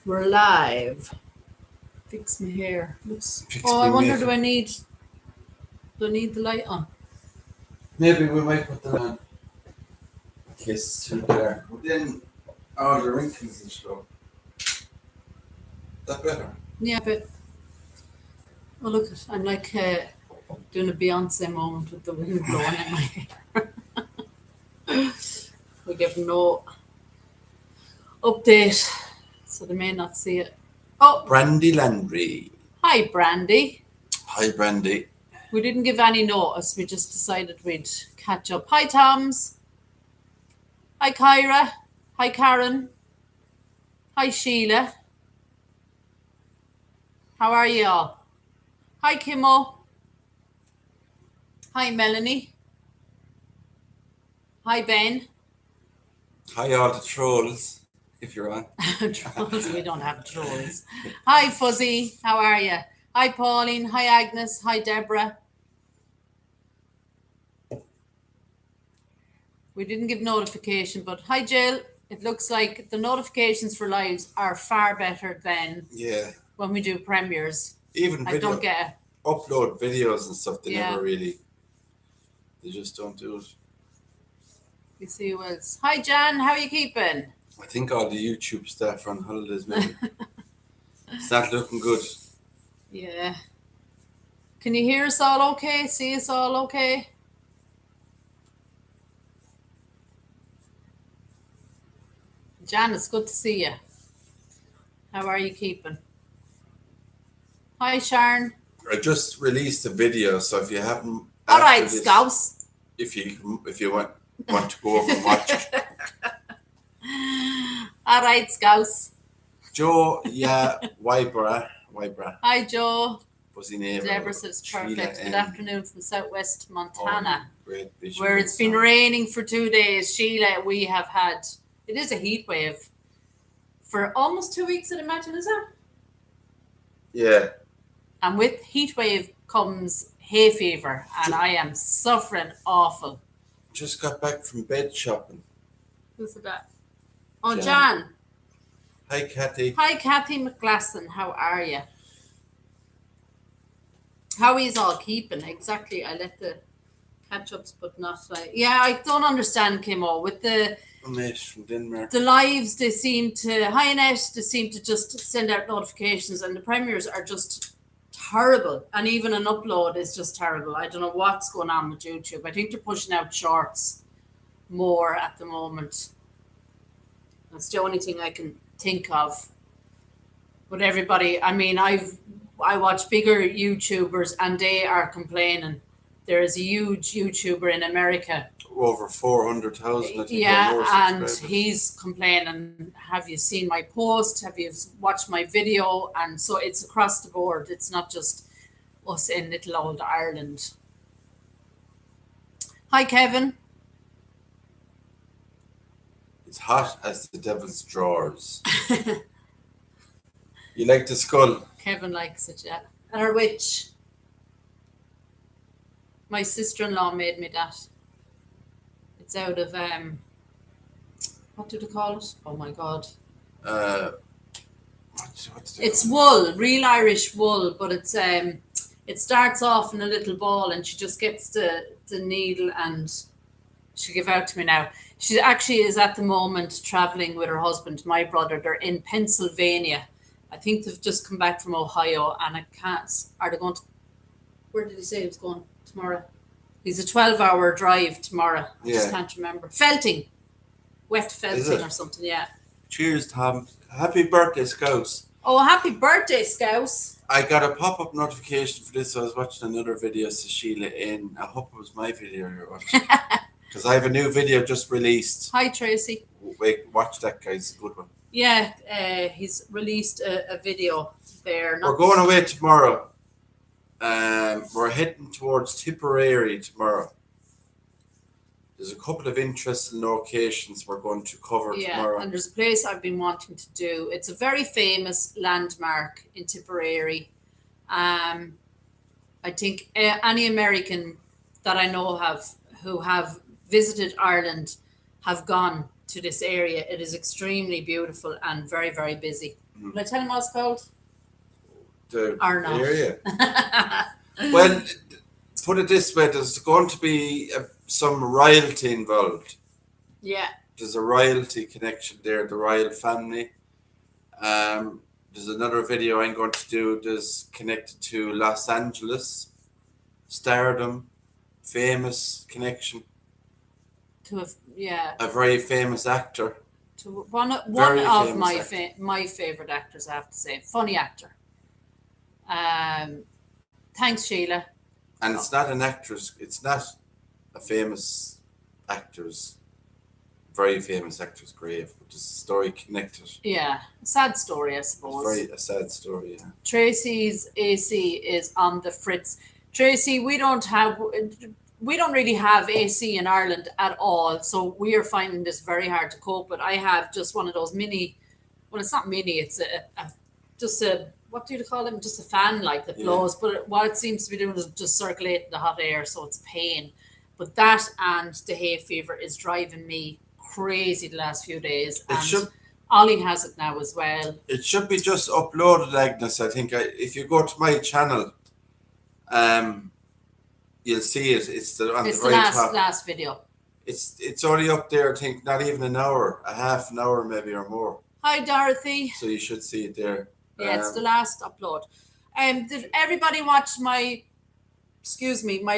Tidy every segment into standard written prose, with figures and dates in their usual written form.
We're live. Fix my hair. I wonder, do I need the light on? Maybe we might put them on. In case it's too dark. But then all the wrinkles and stuff. That better? Yeah, but look, I'm like doing a Beyonce moment with the wind blowing in my hair. We give no update, so they may not see it. Oh, Brandy Landry. hi, Brandy. Hi, Brandy. We didn't give any notice. We just decided we'd catch up. Hi, Toms. Hi, Kyra. Hi, Karen. Hi, Sheila. How are you all? Hi, Kimmo. Hi, Melanie. Hi, Ben. Hi, all the trolls, if you're on. Trolls, we don't have trolls. Hi, Fuzzy. How are you? Hi, Pauline. Hi, Agnes. Hi, Deborah. We didn't give notification, but hi, Jill. It looks like the notifications for lives are far better than when we do premieres. Even I don't get it. Upload videos and stuff, they Yeah. never really, they just don't do it. You see who else. Hi, Jan. How are you keeping? I think all the YouTube staff are on holidays, maybe. It's not looking good. Yeah. Can you hear us all okay? See us all okay? Jan, it's good to see you. How are you keeping? Hi, Sharon. I just released a video, so if you haven't... All right, this, Scouse. If you want to go over and watch it. All right, Scouse. Joe, yeah, Wybra. Hi, Joe. Fuzzy neighbor. Deborah says perfect. Good afternoon from Southwest Montana, great where it's been raining for 2 days. Sheila, we have had, it is a heat wave for almost 2 weeks, I'd imagine, is it? Yeah. And with heat wave comes hay fever, and I am suffering awful. Just got back from bed shopping. Who's that? Oh, Jan. Hi, Kathy. Hi, Kathy McGlasson. How are you? How is all keeping? Exactly. I let the catch-ups, but not like... Yeah, I don't understand, Kimmo. With the... Annette from Denmark. The lives, they seem to... Hi, Annette. They seem to just send out notifications, and the premieres are just terrible. And even an upload is just terrible. I don't know what's going on with YouTube. I think they're pushing out shorts more at the moment. That's the only thing I can think of. But everybody, I mean, I watch bigger YouTubers and they are complaining. There is a huge YouTuber in America. Over 400,000. Yeah, and he's complaining, have you seen my post? Have you watched my video? And so it's across the board. It's not just us in little old Ireland. Hi, Kevin. It's hot as the devil's drawers. You like the skull? Kevin likes it, yeah. Or which? My sister-in-law made me that. It's out of, what do they call it? Oh my God. It's wool, real Irish wool, but it's, it starts off in a little ball and she just gets the needle and she'll give out to me now. She actually is at the moment traveling with her husband, my brother. They're in Pennsylvania. I think they've just come back from Ohio, and I can't. Are they going to? Where did he say he was going tomorrow? He's a 12-hour drive tomorrow. I just can't remember. Felting, wet felting or something. Yeah. Cheers, Tom. Happy birthday, Scouse. Oh, happy birthday, Scouse. I got a pop-up notification for this. So I was watching another video to Sheila in. I hope it was my video you're watching. Because I have a new video just released. Hi, Tracy. Wait, watch that, guys. Good one. Yeah, he's released a video there. We're going away tomorrow. We're heading towards Tipperary tomorrow. There's a couple of interesting locations we're going to cover tomorrow. Yeah, and there's a place I've been wanting to do. It's a very famous landmark in Tipperary. I think any American that I know who have visited Ireland have gone to this area. It is extremely beautiful and very, very busy. Will I tell him what it's called? The Or not? area. Well, put it this way: there's going to be some royalty involved. Yeah. There's a royalty connection there, the royal family. There's another video I'm going to do that's connected to Los Angeles, stardom, famous connection. A very famous actor. To one of my favorite actors, I have to say, funny actor. Thanks, Sheila. And it's not an actress. It's not a famous actor's, very famous actor's grave, but there's a story connected. Yeah, a sad story, I suppose. It's a sad story. Yeah. Tracy's AC is on the fritz. Tracy, we don't really have AC in Ireland at all, so we are finding this very hard to cope with. I have just one of those mini. Well, it's not mini. It's just a what do you call them? Just a fan like that blows. But what it seems to be doing is just circulating the hot air, so it's a pain. But that and the hay fever is driving me crazy the last few days. And Ollie has it now as well. It should be just uploaded, Agnes. I think if you go to my channel, you'll see it. It's the last video. It's already up there. I think not even an hour, a half an hour maybe or more. Hi, Dorothy. So you should see it there. Yeah, it's the last upload. Did everybody watch my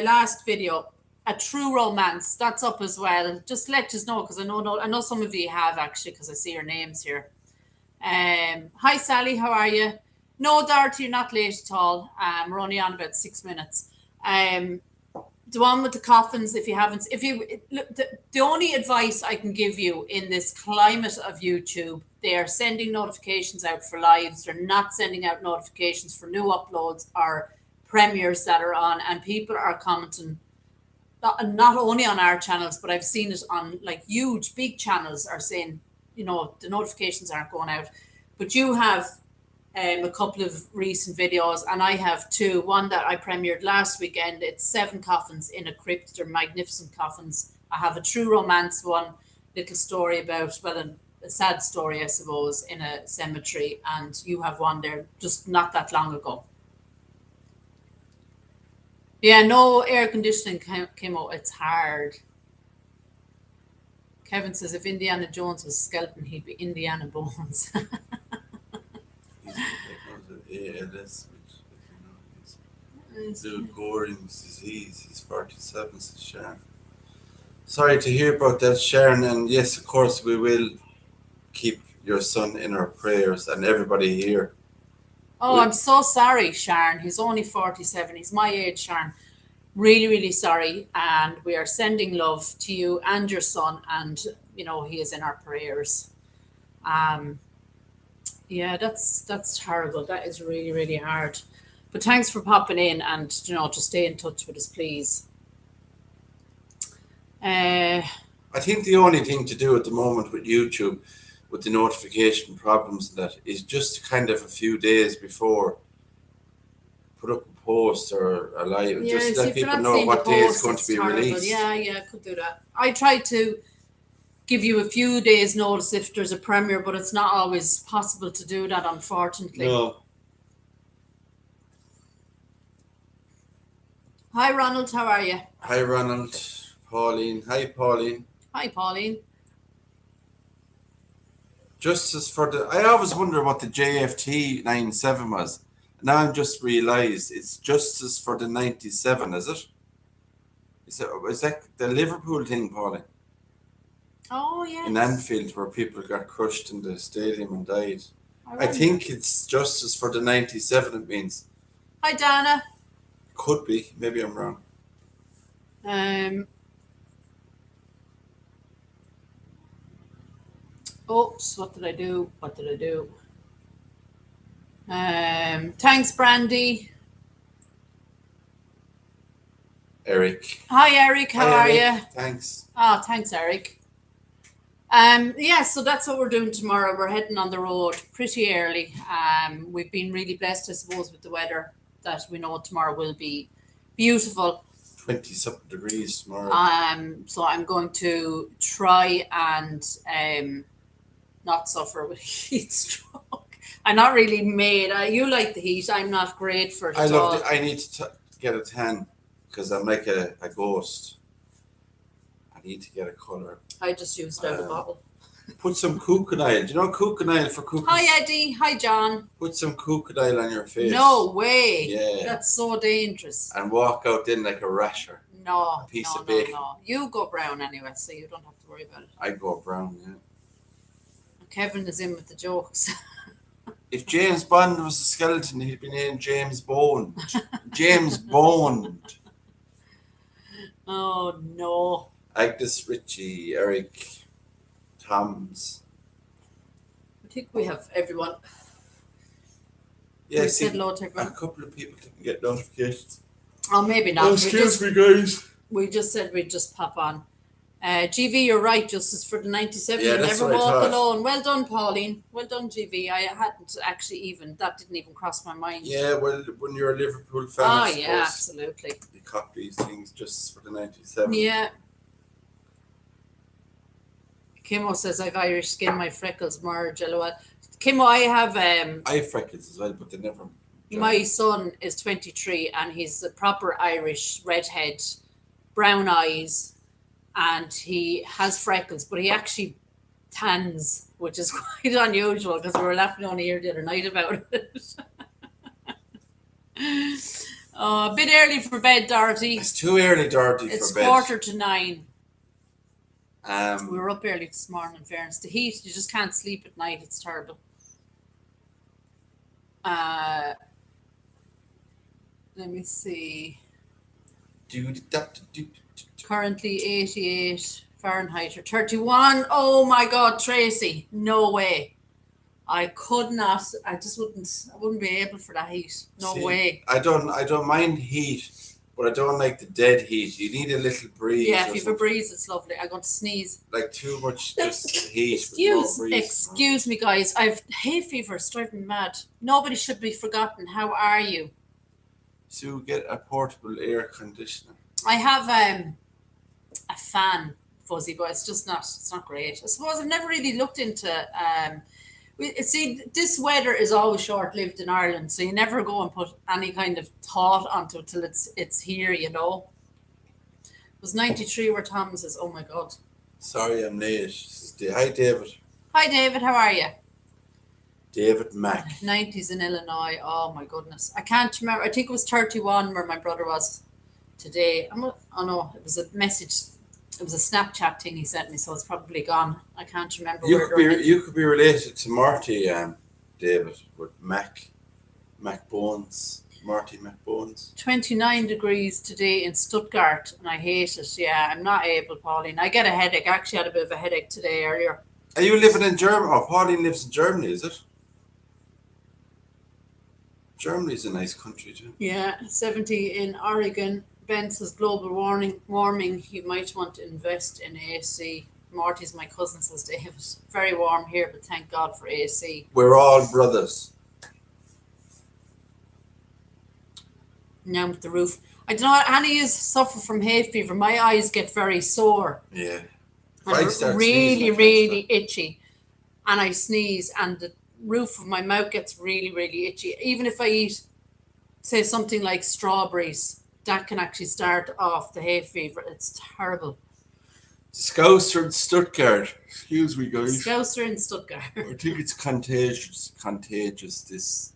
last video, A True Romance? That's up as well. Just let us know, because I know some of you have actually, because I see your names here. Hi, Sally. How are you? No, Dorothy, you're not late at all. We're only on about 6 minutes. The one with the coffins, the only advice I can give you in this climate of YouTube, they are sending notifications out for lives. They're not sending out notifications for new uploads or premieres that are on, and people are commenting not only on our channels, but I've seen it on like huge, big channels are saying, the notifications aren't going out. But you have a couple of recent videos, and I have two. One that I premiered last weekend. It's 7 coffins in a crypt. They're magnificent coffins. I have a True Romance one, little story about, a sad story, I suppose, in a cemetery, and you have one there just not that long ago. Yeah, no air conditioning came out. It's hard. Kevin says if Indiana Jones was a skeleton, he'd be Indiana Bones. ALS, which Lou Goring's disease. He's 47, says Sharon. Sorry to hear about that, Sharon. And yes, of course, we will keep your son in our prayers and everybody here. Oh, I'm so sorry, Sharon. He's only 47. He's my age, Sharon. Really, really sorry. And we are sending love to you and your son. And, he is in our prayers. Yeah, that's horrible. That is really, really hard. But thanks for popping in, and just stay in touch with us, please. I think the only thing to do at the moment with YouTube, with the notification problems and that, is just kind of a few days before put up a post or a live, just let people know what day it's going to be released. Yeah, I could do that. I try to give you a few days notice if there's a premiere, but it's not always possible to do that, unfortunately. No. Hi, Ronald. How are you? Hi, Ronald. Pauline. Hi, Pauline. Hi, Pauline. Justice for I always wonder what the JFT 97 was. Now I'm just realised it's Justice for the 97, is it? Is that the Liverpool thing, Pauline? Oh, yes. In Anfield, where people got crushed in the stadium and died. I think it's Justice for the 97, it means. Hi, Dana. Could be. Maybe I'm wrong. Oops, what did I do? Thanks, Brandy. Eric. Hi, Eric. How are you? Thanks. Oh, thanks, Eric. So that's what we're doing tomorrow. We're heading on the road pretty early. We've been really blessed, I suppose, with the weather, that we know tomorrow will be beautiful. 20-something degrees tomorrow. So I'm going to try and not suffer with heat stroke. I'm not really made. You like the heat. I'm not great for it I at love all. it. I need to get a tan because I'm like a ghost. I need to get a colour. I just used it out of the bottle. Put some coconut. Do you know coconut for cookies? Hi, Eddie. Hi, John. Put some coconut on your face. No way. Yeah. That's so dangerous. And walk out then like a rasher. No. A piece no, of bacon. No. You go brown anyway, so you don't have to worry about it. I go brown, yeah. Kevin is in with the jokes. If James Bond was a skeleton, he'd be named James Bond. James Bond. Oh, no. Agnes Ritchie, Eric, Toms. I think we have everyone. Yeah, We said hello to a everyone. couple of people didn't get notifications. Oh, maybe not. Oh, excuse me, guys. We just said we'd just pop on. GV, you're right, Justice, for the 97. Yeah, You that's never what I walk thought. alone. Well done, Pauline. Well done, GV. I hadn't actually even, that didn't even cross my mind. Yeah, well, when you're a Liverpool fan, Oh, I yeah, suppose absolutely. you copy these things just for the 97. Yeah. Kimmo says, I've Irish skin, my freckles merge, lol. Kimmo, I have, I have freckles as well, but they never. my son is 23 and he's a proper Irish redhead, brown eyes, and he has freckles, but he actually tans, which is quite unusual because we were laughing on here the other night about it. A bit early for bed, Dorothy. It's too early, Dorothy, It's for bed. 9:45. Um, We were up early this morning, in fairness. The heat, you just can't sleep at night. It's terrible. Let me see. Currently 88 Fahrenheit or 31. Oh my God, Tracy. No way. I could not. I wouldn't be able for that heat. No way. I don't mind heat, but I don't like the dead heat. You need a little breeze. Yeah, or if you have a something. breeze, it's lovely. I'm going to sneeze. Like too much just heat. with no breeze. Excuse me, guys. I've hay fever. It's driving me mad. Nobody should be forgotten. How are you? So get a portable air conditioner. I have a fan, Fuzzy, but it's not great. I suppose I've never really looked into see, this weather is always short-lived in Ireland, so you never go and put any kind of thought onto it till it's here, you know. It was 93 where Tom says, oh my God. Sorry, I'm late. Hi, David. Hi, David. How are you? David Mack. 90s in Illinois. Oh my goodness. I can't remember. I think it was 31 where my brother was today. Oh no, it was a message. It was a Snapchat thing he sent me, so it's probably gone. I can't remember. You could be related to Marty, David, with Mac Bones. Marty Mac Bones. 29 degrees today in Stuttgart, and I hate it. Yeah, I'm not able, Pauline. I get a headache. I actually had a bit of a headache today earlier. Are you living in Germany? Oh, Pauline lives in Germany, is it? Germany's a nice country too. Yeah, 70 in Oregon. Ben says global warming. You might want to invest in AC. Marty's my cousin, says David. Very warm here, but thank God for AC. We're all brothers. Now with the roof. I don't know, Annie is suffer from hay fever. My eyes get very sore. Yeah. And really itchy. And I sneeze and the roof of my mouth gets really, really itchy. Even if I eat, say, something like strawberries, that can actually start off the hay fever. It's terrible. Scouser in Stuttgart. Excuse me, guys. Scouser in Stuttgart. I think it's contagious, this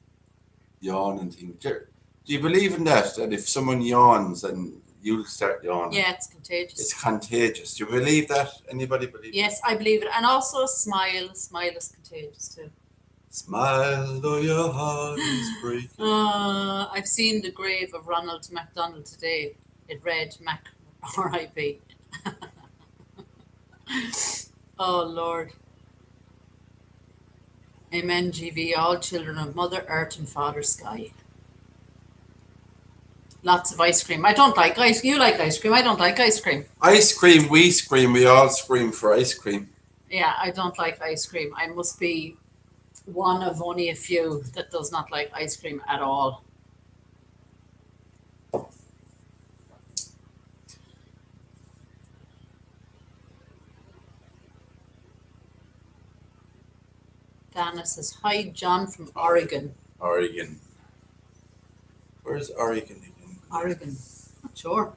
yawning thing. Do you believe in that? That if someone yawns and you'll start yawning? Yeah, it's contagious. It's contagious. Do you believe that? Anybody believe Yes, I believe it. And also smile. Smile is contagious too. Smile though your heart is breaking. I've seen the grave of Ronald MacDonald today. It read Mac R.I.P. Oh Lord. Amen, GV. All children of Mother Earth and Father Sky. Lots of ice cream. I don't like ice. You like ice cream. I don't like ice cream. Ice cream, we scream. We all scream for ice cream. Yeah, I don't like ice cream. I must be one of only a few that does not like ice cream at all. Janice says, hi, John from Oregon. Oregon. Where's Oregon again? Oregon. Not sure.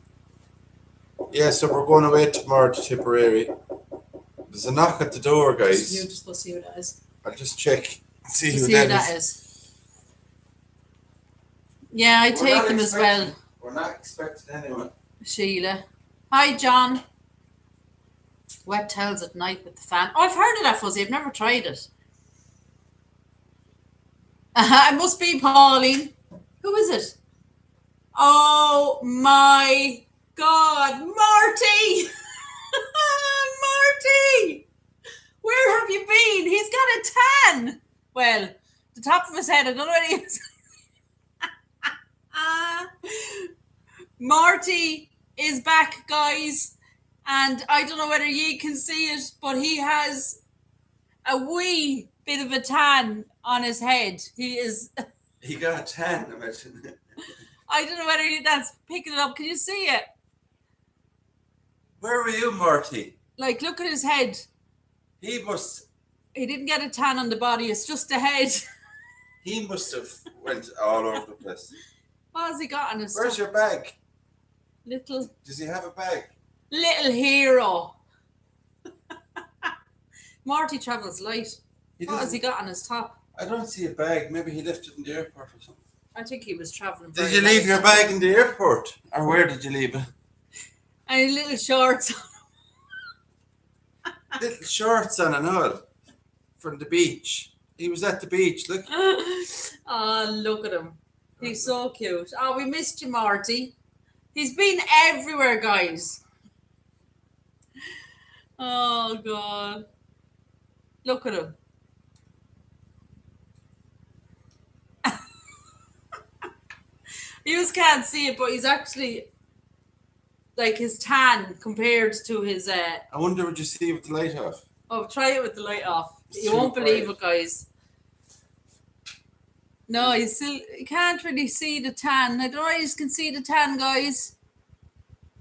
Yeah, so we're going away tomorrow to Tipperary. There's a knock at the door, You guys. just go see who that is. I'll just check. See To who see who that that is. is. Yeah, I We're take not them as well. expecting- We're not expecting anyone. Sheila. Hi, John. Wet towels at night with the fan. Oh, I've heard of that, Fuzzy. I've never tried it. It must be Pauline. Who is it? Oh my God, Marty! Marty! Where have you been? He's got a tan. Well, the top of his head, I don't know what he is. Marty is back, guys. And I don't know whether ye can see it, but he has a wee bit of a tan on his head. He is... He got a tan, imagine. I don't know whether that's picking it up. Can you see it? Where were you, Marty? Like, look at his head. He must didn't get a tan on the body. It's just the head. He must have went all over the place. What has he got on his Where's your bag? little Does he have a bag? hero? Marty travels light. He What has doesn't. he got on his top? I don't see a bag. Maybe he left it in the airport or something. I think he was traveling. Did you leave your bag in the airport? Or where did you leave it? And little shorts. Little shorts on and all. From the beach. He was at the beach, look. Oh, look at him. He's so cute. Oh, we missed you, Marty. He's been everywhere, guys. Oh, God. Look at him. You just can't see it, but he's actually like his tan compared to his I wonder would you see with the light off? oh, try it with the light off. It's You too won't believe bright. it, guys. No, you can't really see the tan. I don't know if you can see the tan, guys.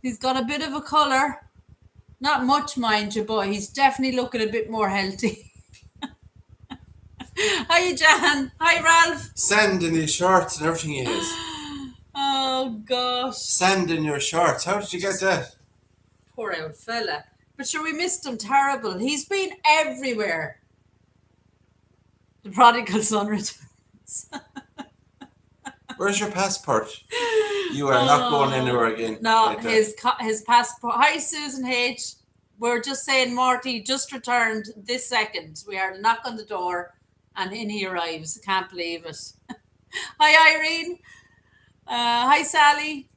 He's got a bit of a colour. Not much, mind you, but he's definitely looking a bit more healthy. Hi, Jan. Hi, Ralph. Sand in his shorts and everything he has. Oh, gosh. Sand in your shorts. How did you get that? Poor old fella. But sure, we missed him terrible. He's been everywhere. The prodigal son returns. Where's your passport? You are not going anywhere again. No, like that. his passport. Hi, Susan H. We're just saying Marty just returned this second. We are to knock on the door and in he arrives. I can't believe it. Hi, Irene. Hi, Sally.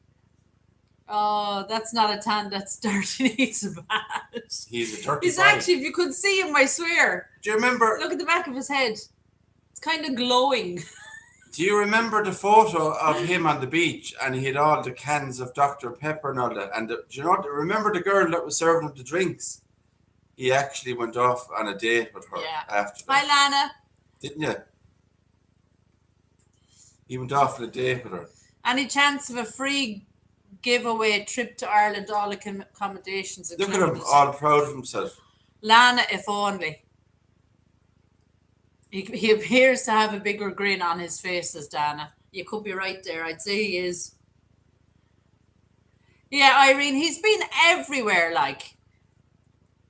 Oh, that's not a tan. That's dirty. He's bad. He's a turkey. He's actually, if you could see him, I swear. Do you remember? Look at the back of his head. It's kind of glowing. Do you remember the photo of him on the beach and he had all the cans of Dr. Pepper and all that? And do you know? Remember the girl that was serving him the drinks? He actually went off on a date with her after that. Hi, Lana. Didn't you? He went off on a date with her. Any chance of a free giveaway trip to Ireland, all accommodations Look included? at him, all proud of himself. Lana, if only. He appears to have a bigger grin on his face as Dana. You could be right there. I'd say he is. Yeah, Irene, he's been everywhere. Like,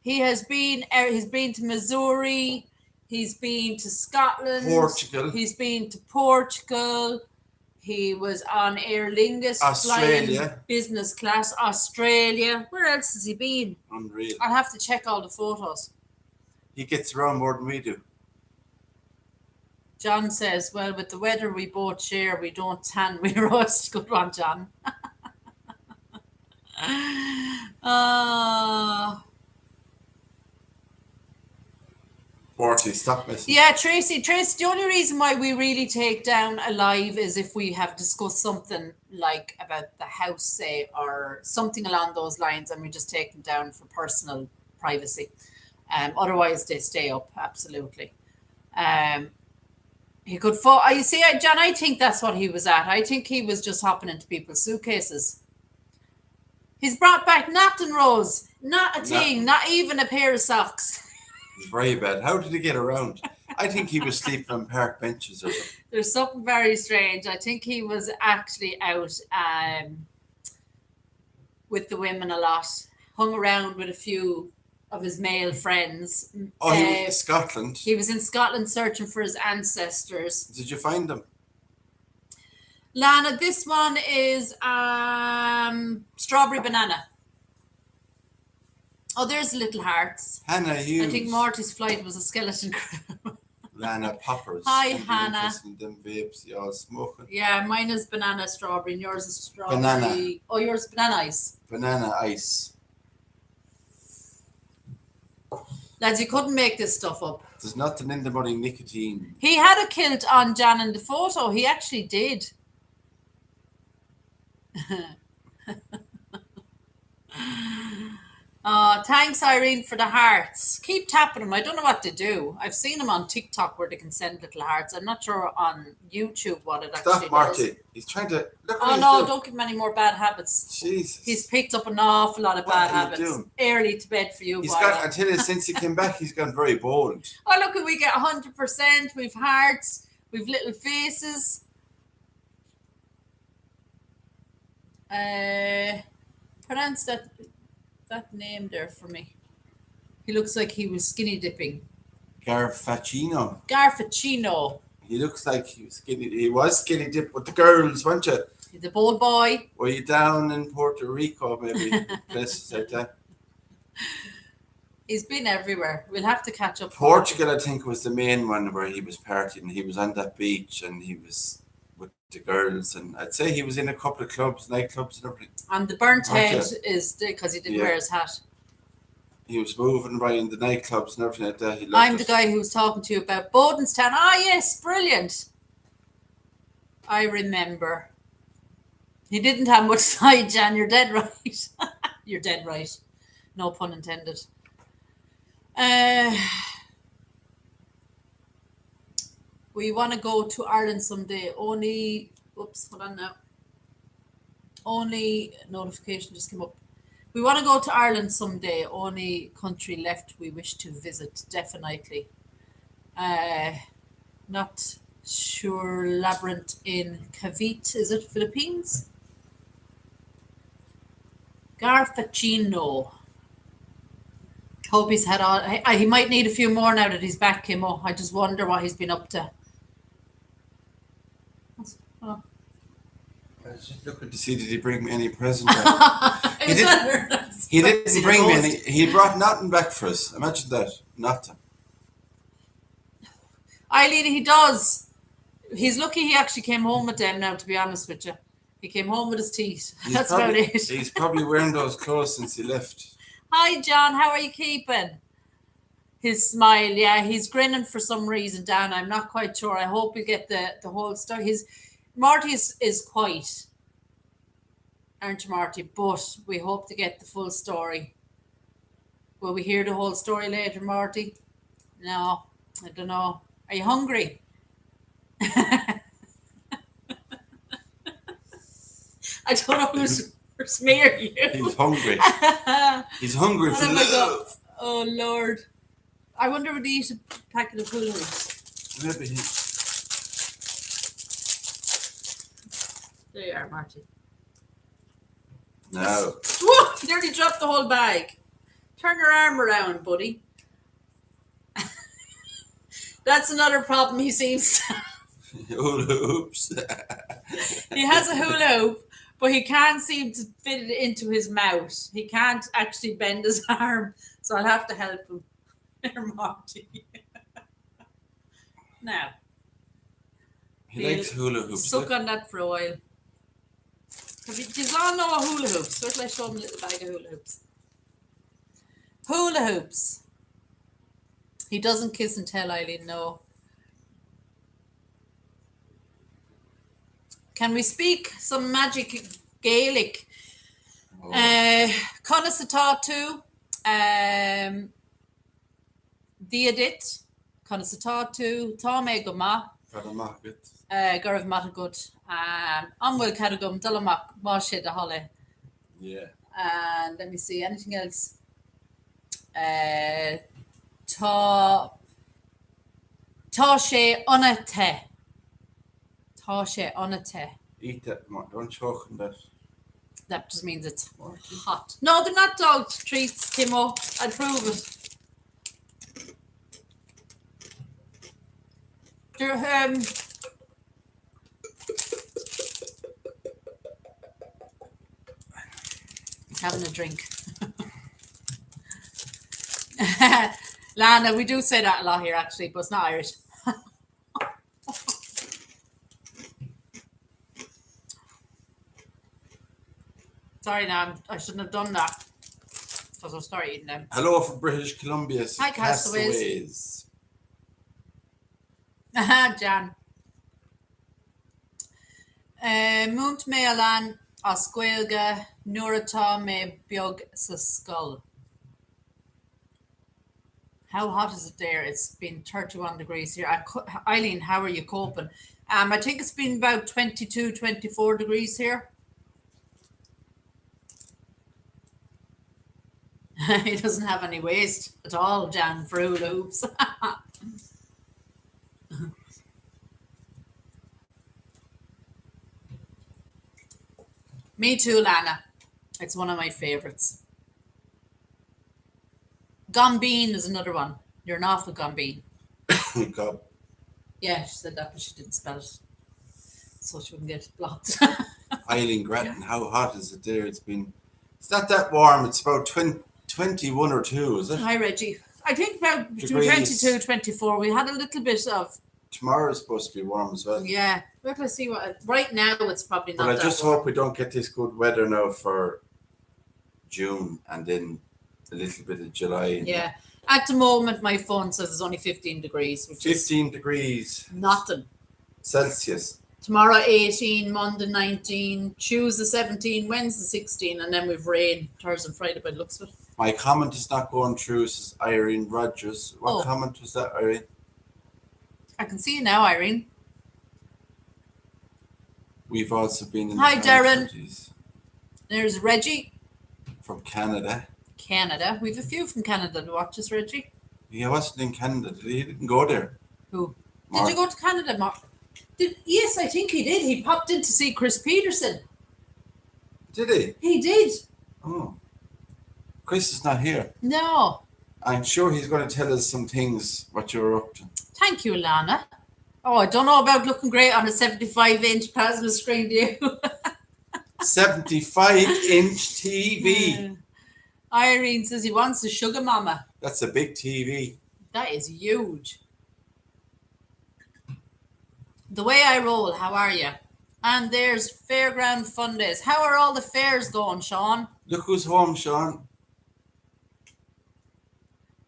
he's been to Missouri. He's been to Scotland. Portugal. He's been to Portugal. He was on Aer Lingus Australia. flying business class. Australia. Where else has he been? Unreal. I'll have to check all the photos. He gets around more than we do. John says, well, with the weather we both share, we don't tan, we roast. Good one, John. Marty, stop messing. Yeah, Tracy, the only reason why we really take down a live is if we have discussed something like about the house, say, or something along those lines, and we just take them down for personal privacy. Otherwise, they stay up, absolutely. He could fall. You see, John, I think that's what he was at. I think he was just hopping into people's suitcases. He's brought back nothing, Rose. Not a thing. Not even a pair of socks. It's very bad. How did he get around? I think he was sleeping on park benches or something. There's something very strange. I think he was actually out with the women a lot, hung around with a few of his male friends. Oh, he was in Scotland. He was in Scotland searching for his ancestors. Did you find them? Lana, this one is strawberry banana. Oh, there's little hearts. Hannah Hughes. I think Marty's flight was a skeleton crew. Lana Poppers. Hi, Hannah. Them vapes, you all smoking. Yeah, mine is banana strawberry and yours is strawberry. Banana. Oh, yours is banana ice. Banana ice. Lads, you couldn't make this stuff up. There's nothing in the money nicotine. He had a kilt on Jan in the photo. He actually did. Thanks, Irene, for the hearts. Keep tapping them. I don't know what to do. I've seen them on TikTok where they can send little hearts. I'm not sure on YouTube what it actually Stop, Marty. does. He's trying to... Look Oh, no, don't give him any more bad habits. Jesus. He's picked up an awful lot of What bad are you habits. doing? Early to bed for you, He's boy. got, I tell you, since he came back, he's gone very bold. Oh, look, we get 100%. We've hearts. We've little faces. Pronounce that name there for me. He looks like he was skinny dipping. Garfacino. Garfacino. He looks like he was skinny. He was skinny dip with the girls, weren't you? The bold boy. Were you down in Puerto Rico, maybe? Places like that. He's been everywhere. We'll have to catch up. Portugal, I think, was the main one where he was partying. He was on that beach and he was with the girls. And I'd say he was in a couple of clubs, nightclubs and everything. And the burnt head is because he didn't wear his hat. He was moving right in the nightclubs and everything like that. He I'm the guy who was talking to you about Bodenstown. Ah, yes, brilliant. I remember. He didn't have much side, Jan. You're dead right. You're dead right. No pun intended. We want to go to Ireland someday. Only, oops, hold on now. Only notification just came up. We want to go to Ireland someday. Only country left we wish to visit, definitely. Not sure. Labyrinth in Cavite, is it Philippines? Garfacino. Hope he's had all. He might need a few more now that he's back, Kimo. I just wonder what he's been up to. Oh. I was just looking to see, did he bring me any present? He didn't bring me any. He brought nothing back for us. Imagine that. Nothing. Eileen, he does. He's lucky he actually came home with them now, to be honest with you. He came home with his teeth. That's about it. He's probably wearing those clothes since he left. Hi, John. How are you keeping? His smile. Yeah, he's grinning for some reason, Dan. I'm not quite sure. I hope we get the whole story. Marty is quiet. Aren't you, Marty? But we hope to get the full story. Will we hear the whole story later, Marty? No, I don't know. Are you hungry? I don't know who's smear you. He's hungry. He's hungry for love. Oh, Lord. I wonder would he eat a packet of hula hoops? Maybe he... There you are, Marty. No. Whoa! You nearly dropped the whole bag. Turn your arm around, buddy. That's another problem he seems to have. Hula hoops. He has a hula hoop, but he can't seem to fit it into his mouth. He can't actually bend his arm, so I'll have to help him. There, Marty. Now. He likes hula hoops. Suck on that for a while. Does all know what hula hoops? Wait till I show him a little bag of hula hoops. Hula hoops. He doesn't kiss and tell, Eileen, no. Can we speak some magic Gaelic? Conas atá Diadit, Conas atá Tá mé go ma. Garav Matagud. Amwell Cadagum, Dulamak, Marshe de Holle. Yeah. And let me see, anything else? Tá Toshe onate. Toshe onate. Eat that, don't choke on that. That just means it's Marty. hot. No, they're not dog treats, Timo. I'd prove it. They're having a drink. Lana, we do say that a lot here actually, but it's not Irish. Sorry, now I shouldn't have done that because I'll start eating them. Hello from British Columbia. Hi, castaways. Jan. Munt me alan asquelga nurata me biog sa skull. How hot is it there? It's been 31 degrees here. Eileen, how are you coping? I think it's been about 22, 24 degrees here. He doesn't have any waste at all, Jan, for hula hoops. Me too, Lana. It's one of my favorites. Gumbean is another one. You're an awful Gumbean. God. Yeah, she said that, but she didn't spell it. So she wouldn't get blocked. Eileen Grattan, how hot is it there? It's not that warm. It's about 21 or 2, is it? Hi, Reggie. I think about between Degrees. 22, 24. We had a little bit of... Tomorrow is supposed to be warm as well. Yeah. Let's see what... Right now, it's probably not But I that just warm. hope we don't get this good weather now for June and then a little bit of July. Yeah. At the moment, my phone says it's only 15 degrees, which 15 degrees is nothing. Celsius. Tomorrow 18, Monday 19, Tuesday 17, Wednesday 16, and then we've rain Thursday and Friday by the looks of it. My comment is not going through, says Irene Rogers. What comment was that, Irene? I can see you now, Irene. We've also been in Hi, the Darren. countries. There's Reggie. From Canada. Canada. We've a few from Canada to watch us, Reggie. He wasn't in Canada, did he? He didn't go there. Who? Mark. Did you go to Canada, Mark? Yes, I think he did. He popped in to see Chris Peterson. Did he? He did. Oh. Chris is not here. No. I'm sure he's going to tell us some things, what you're up to. Thank you, Lana. Oh, I don't know about looking great on a 75-inch plasma screen, do you? 75-inch TV. Irene says he wants a sugar mama. That's a big TV. That is huge. The way I roll, how are you? And there's Fairground Fun Days. How are all the fairs going, Sean? Look who's home, Sean.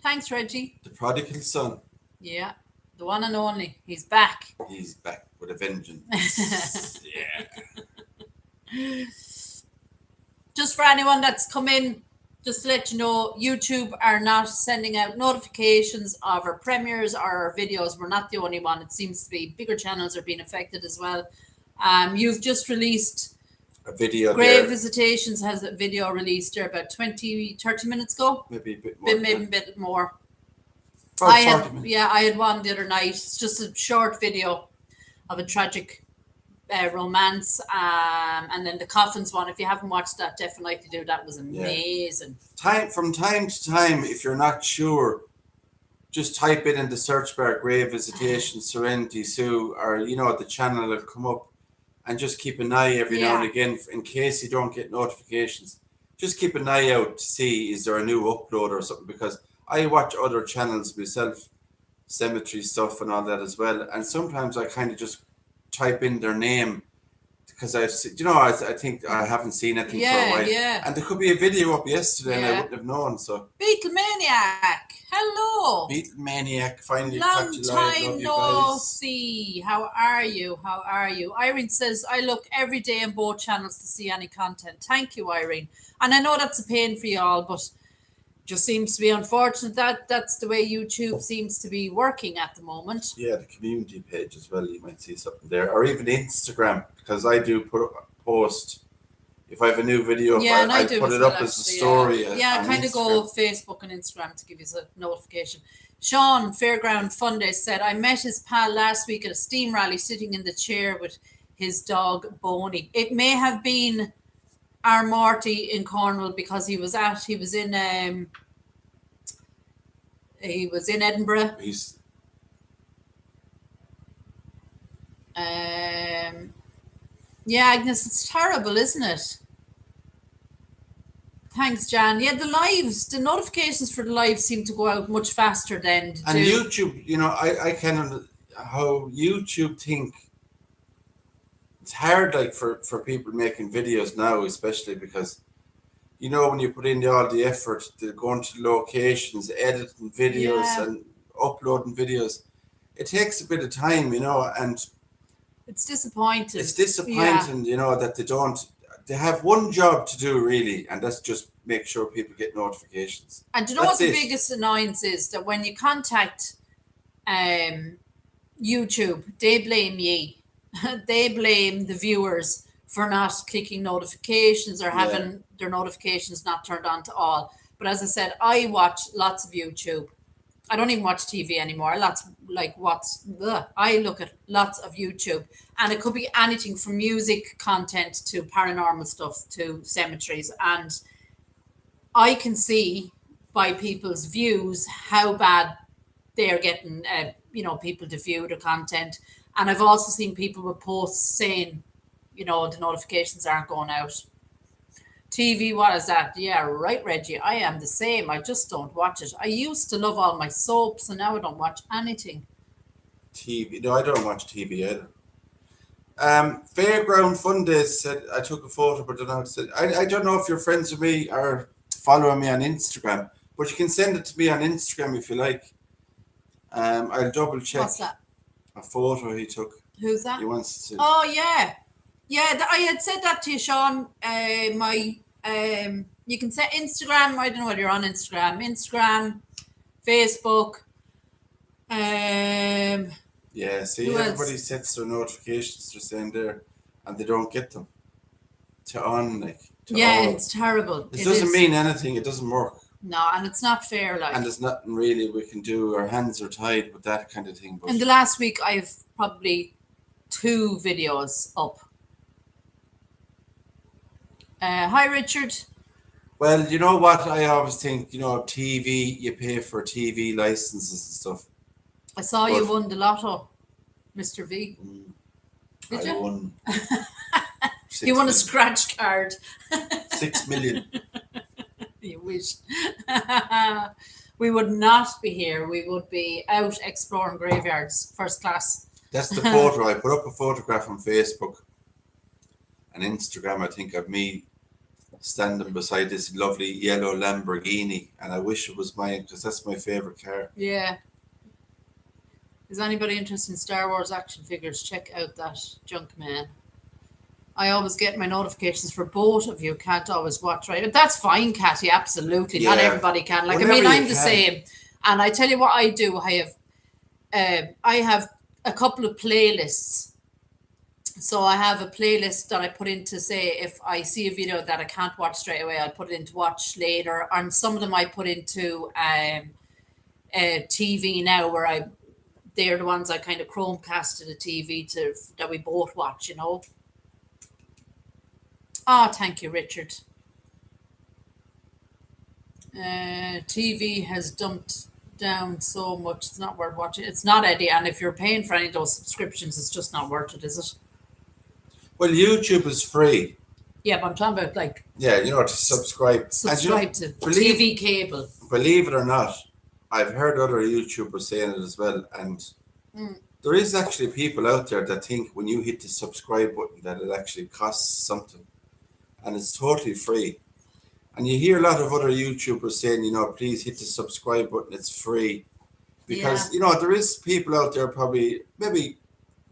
Thanks, Reggie. The prodigal son. Yeah, the one and only. He's back. He's back with a vengeance. Yeah. Just for anyone that's come in, just to let you know, YouTube are not sending out notifications of our premieres or our videos. We're not the only one. It seems to be bigger channels are being affected as well. You've just released a video Grave there. Visitations has a video released there about 20, 30 minutes ago. Maybe a bit more. Maybe a bit more. About 40 minutes. I had one the other night. It's just a short video of a tragic romance, and then the Coffins one. If you haven't watched that, definitely do. That was amazing. From time to time, if you're not sure, just type it in the search bar, Grave Visitation, Serenity Sue, or the channel will come up, and just keep an eye every now and again in case you don't get notifications. Just keep an eye out to see is there a new upload or something, because I watch other channels myself, cemetery stuff and all that as well, and sometimes I kind of just type in their name because I think I haven't seen anything for a while. Yeah. And there could be a video up yesterday and I wouldn't have known. So Beatlemaniac, hello. Beatlemaniac, finally long caught you live. time Love you no guys. see. How are you? Irene says I look every day on both channels to see any content. Thank you, Irene. And I know that's a pain for you all, but just seems to be unfortunate that that's the way YouTube seems to be working at the moment. Yeah, the community page as well. You might see something there, or even Instagram, because I do post if I have a new video, Yeah, and I I do put as it well, up as a actually, story. yeah, on kind of go Instagram. Facebook and Instagram to give you a notification. Sean Fairground Funday said, I met his pal last week at a steam rally sitting in the chair with his dog Boney. It may have been our Marty in Cornwall because he was in Edinburgh. He's Yeah, Agnes, it's terrible, isn't it? Thanks, Jan. Yeah, the notifications for the lives seem to go out much faster than and YouTube. You know, I can how YouTube think. It's hard, like for people making videos now, especially because you know when you put in all the effort to going to locations, editing videos, and uploading videos, it takes a bit of time, you know, and it's disappointing. It's disappointing, you know, that they don't. They have one job to do really, and that's just make sure people get notifications. And do you know what the biggest annoyance is? That when you contact YouTube, they blame ye. They blame the viewers for not clicking notifications or having their notifications not turned on to all. But as I said, I watch lots of YouTube. I don't even watch TV anymore. I look at lots of YouTube, and it could be anything from music content to paranormal stuff to cemeteries. And I can see by people's views how bad they're getting, people to view the content. And I've also seen people with posts saying, the notifications aren't going out. TV, what is that? Yeah, right, Reggie. I am the same. I just don't watch it. I used to love all my soaps, and now I don't watch anything. TV? No, I don't watch TV either. Fairground Fun Days said I took a photo, but I don't know if you're friends with me or following me on Instagram, but you can send it to me on Instagram if you like. I'll double check. What's that? A photo he took. Who's that? He wants to. Oh yeah, I had said that to you, Sean. You can say Instagram. I don't know whether you're on Instagram, Facebook. Yeah, see, everybody sets their notifications to saying there, and they don't get them to on all. It's terrible. It doesn't mean anything. It doesn't work. No, and it's not fair. And there's nothing really we can do. Our hands are tied with that kind of thing. But in the last week, I've probably 2 videos up. Hi, Richard. Well, you know what? I always think, TV, you pay for TV licenses and stuff. I saw you won the lotto, Mr. V. Did you? Won. You won a scratch card. 6 million. You wish. We would not be here. We would be out exploring graveyards, first class. That's the photo. I put up a photograph on Facebook and Instagram, I think, of me standing beside this lovely yellow Lamborghini, and I wish it was mine because that's my favorite car. Yeah. Is anybody interested in Star Wars action figures? Check out that junk man. I always get my notifications for both of you. Can't always watch, right? But that's fine, Cathy. Absolutely. Not everybody can. I'm the same. And I tell you what I do. I have a couple of playlists. So I have a playlist that I put into, say, if I see a video that I can't watch straight away, I'll put it into watch later. And some of them I put into TV now, where they're the ones I kind of Chromecast to the TV that we both watch, Oh, thank you, Richard. TV has dumped down so much. It's not worth watching. It's not, Eddie. And if you're paying for any of those subscriptions, it's just not worth it, is it? Well, YouTube is free. Yeah, but I'm talking about to subscribe. Subscribe to TV cable. Believe it or not, I've heard other YouTubers saying it as well. And there is actually people out there that think when you hit the subscribe button that it actually costs something. And it's totally free. And you hear a lot of other YouTubers saying, please hit the subscribe button. It's free. Because, there is people out there, probably maybe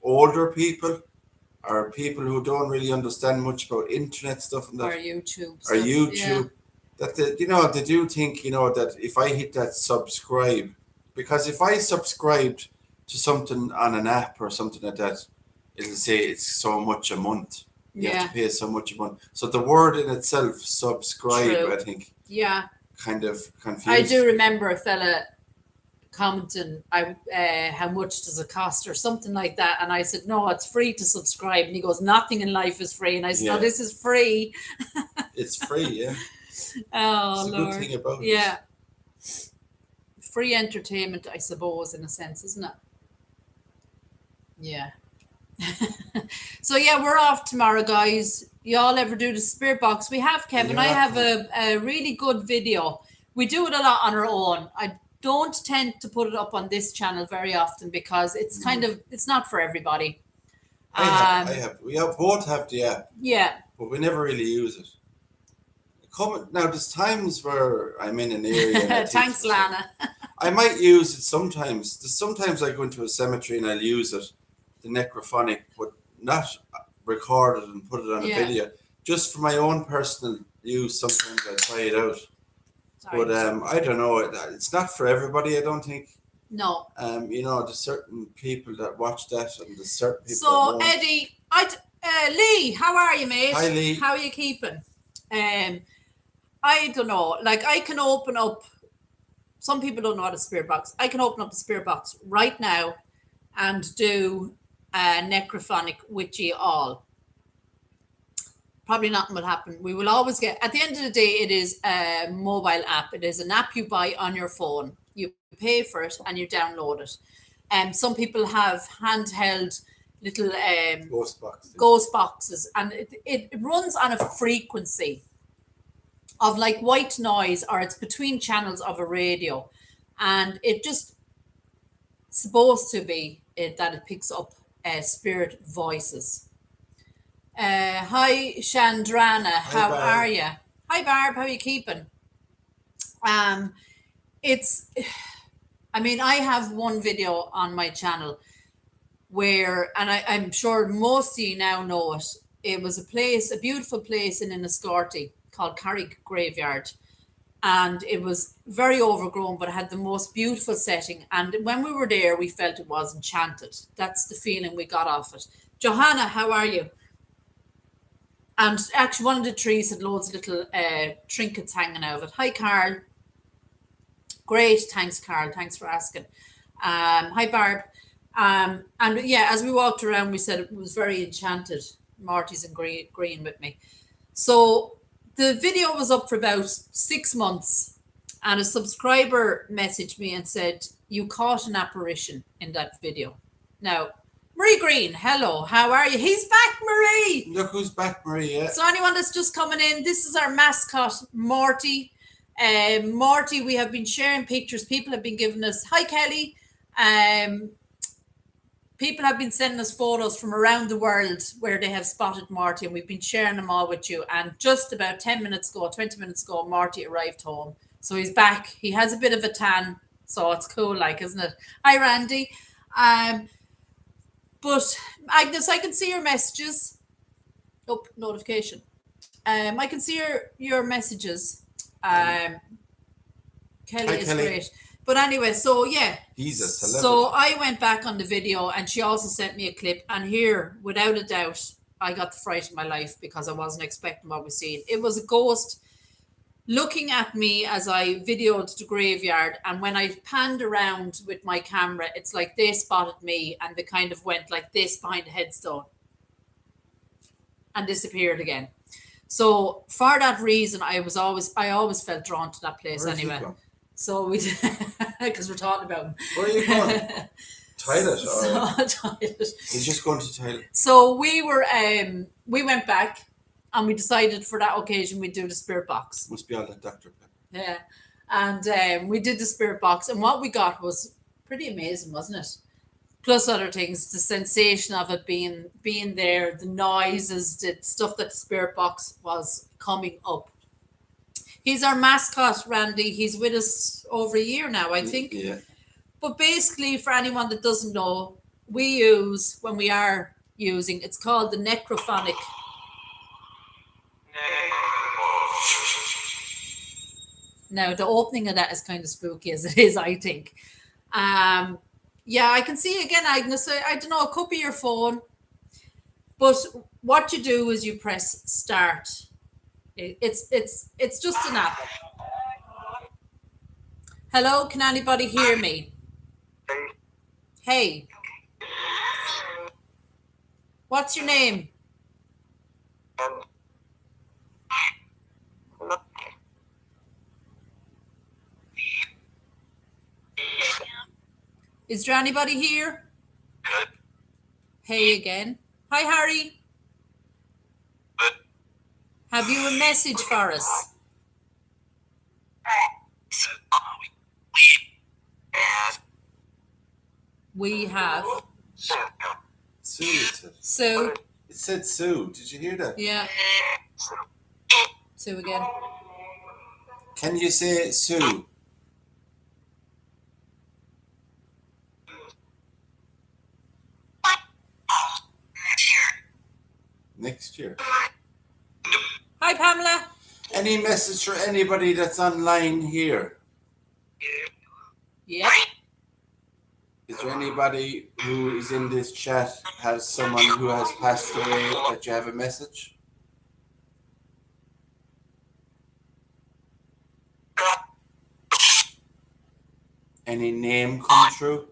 older people or people who don't really understand much about internet stuff and that. Or YouTube. That, they do think, that if I hit that subscribe, because if I subscribed to something on an app or something like that, it'll say it's so much a month. You have Yeah. to pay so much a month. So the word in itself, subscribe, True. I think, Yeah. kind of confused. I do remember a fella commenting, how much does it cost or something like that, and I said, no, it's free to subscribe, and he goes, nothing in life is free, and I said, no, Yeah. this is free. It's free, yeah. Oh, It's a Lord. good thing about Yeah. Free entertainment, I suppose, in a sense, isn't it? Yeah. So yeah, we're off tomorrow, guys. Y'all ever do the spirit box? We have, Kevin. I have a really good video. We do it a lot on our own. I don't tend to put it up on this channel very often because it's kind of, it's not for everybody. We both have the app, Yeah. but we never really use it. Now, there's times where I'm in an area. And I think Thanks, to myself, Lana. I might use it sometimes. Sometimes I go into a cemetery and I'll use it, the necrophonic, but not record it and put it on a Yeah. video. Just for my own personal use, sometimes I try it out. Sorry. But I don't know. It's not for everybody, I don't think. No. You know, there's certain people that watch that, and there's certain people. So that won't. Eddie, Lee, how are you, mate? Hi, Lee. How are you keeping? I don't know. Like, I can open up. Some people don't know how to spirit box. I can open up the spirit box right now and do a necrophonic with you all. Probably nothing will happen. We will always get, at the end of the day, it is a mobile app. It is an app you buy on your phone. You pay for it and you download it. Some people have handheld little ghost boxes, and it runs on a frequency of like white noise, or it's between channels of a radio, and it just supposed to be that it picks up spirit voices. Hi Chandrana, how are you? Hi Barb, how are you keeping? It's, I mean, I have one video on my channel where, and I'm sure most of you now know it. It was a beautiful place in Enniscorthy called Carrick Graveyard, and it was very overgrown, but it had the most beautiful setting. And when we were there, we felt it was enchanted. That's the feeling we got off it. Johanna, how are you? And actually, one of the trees had loads of little trinkets hanging out of it. Hi, Carl. Great, thanks, Carl. Thanks for asking. Hi, Barb. And yeah, as we walked around, we said it was very enchanted. Marty's agreeing with me. So the video was up for about 6 months, and a subscriber messaged me and said, you caught an apparition in that video. Now, Marie Green, hello, how are you? He's back, Marie. Look who's back, Marie. Yeah. So anyone that's just coming in, this is our mascot, Marty. Marty, we have been sharing pictures. People have been giving us, hi, Kelly. People have been sending us photos from around the world where they have spotted Marty, and we've been sharing them all with you. And just about 20 minutes ago, Marty arrived home. So he's back. He has a bit of a tan, so it's cool, like, isn't it? Hi, Randy. But Agnes, I can see your messages. Oh, notification. I can see your messages. Kelly is Kelly. great. But anyway, so yeah. He's a celebrity. So I went back on the video, and she also sent me a clip. And here, without a doubt, I got the fright of my life because I wasn't expecting what we seen. It was a ghost looking at me as I videoed the graveyard. And when I panned around with my camera, it's like they spotted me and they kind of went like this behind the headstone and disappeared again. So for that reason, I always felt drawn to that place. Where's anyway. he gone? So we, because we're talking about him. Where are you going? Toilet? Toilet. He's just going to toilet. So we went back, and we decided for that occasion we'd do the spirit box. Must be all that Dr. Pepper. Yeah. And we did the spirit box, and what we got was pretty amazing, wasn't it? Plus other things, the sensation of it being there, the noises, the stuff that the spirit box was coming up. He's our mascot, Randy. He's with us over a year now, I think. Yeah. But basically, for anyone that doesn't know, we use, when we are using, it's called the necrophonic. Now, the opening of that is kind of spooky as it is, I think. Yeah, I can see again, Agnes. I don't know, it could be your phone. But what you do is you press start. It's just an app. Hello, can anybody hear me? Hey. What's your name? Is there anybody here? Hey again. Hi, Harry. Have you a message for us? We have. Sue, it said. Sue. It said Sue. Did you hear that? Yeah. Sue again. Can you say Sue? Next year. Hi, Pamela. Any message for anybody that's online here? Yep. Is there anybody who is in this chat has someone who has passed away that you have a message? Any name come through?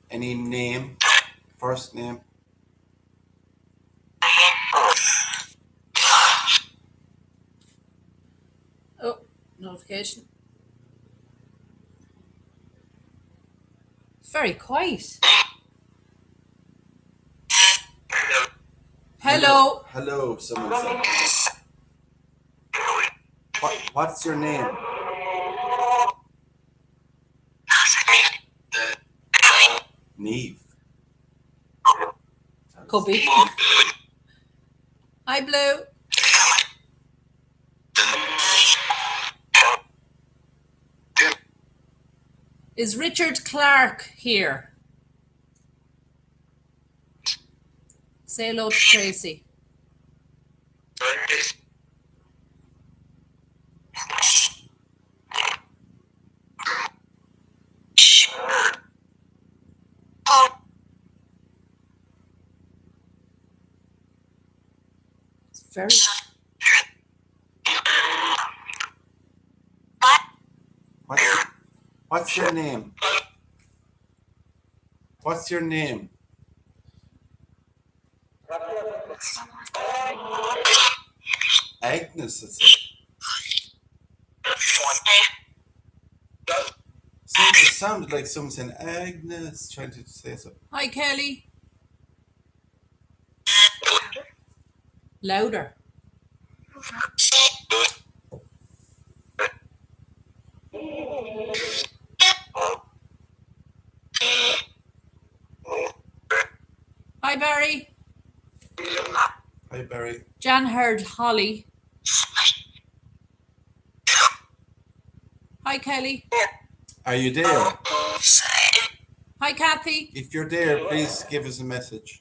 Any name? First name? Oh, notification. It's very quiet. Hello. Hello, someone said. What's your name? Neve. Could be. Hi, Blue. Is Richard Clark here? Say hello to Tracy. It's very. What's your name? What's your name? Agnes, that's it. It sounded like someone saying Agnes, trying to say something. Hi, Kelly. Louder. Hi, Barry. Hi, Barry. Jan heard Holly. Hi, Kelly. Are you there? Hi, Kathy. If you're there, please give us a message.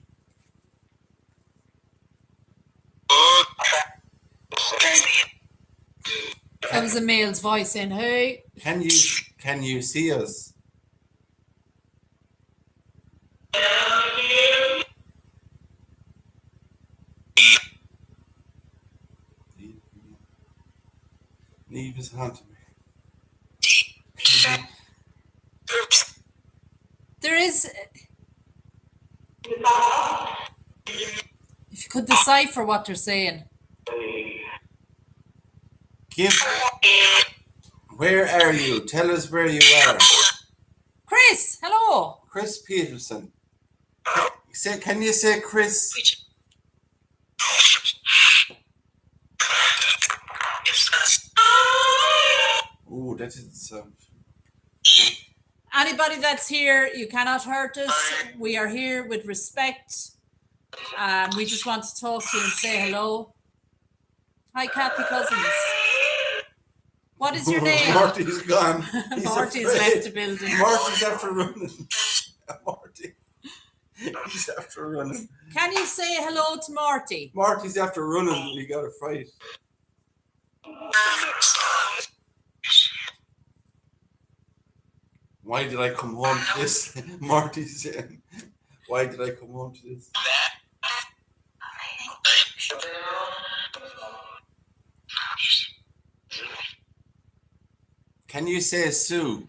That was a male's voice saying, hey. Can you see us? Neve is haunting me. There is. If you could decipher what they're saying. Where are you? Tell us where you are. Chris, hello. Chris Peterson. Can you say Chris? Oh, that didn't sound. Anybody that's here, you cannot hurt us. We are here with respect. We just want to talk to you and say hello. Hi, Kathy Cousins. What is your name? Marty's gone. Marty's left the building. Marty's after running. Marty. He's after running. Can you say hello to Marty? Marty's after running. We got a fight. Why did I come home to this? Marty's saying, why did I come home to this? Can you say Sue?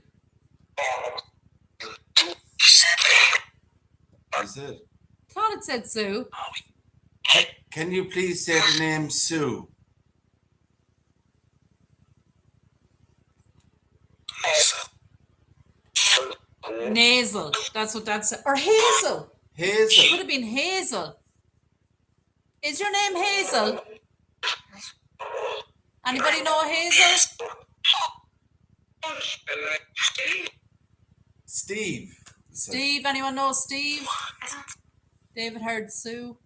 Is it? Thought it said Sue. Can you please say the name Sue? Nasal. That's what that's. Or Hazel. It Hazel. could have been Hazel. Is your name Hazel? Anybody know Hazel? Steve. Steve, anyone know Steve? David heard Sue.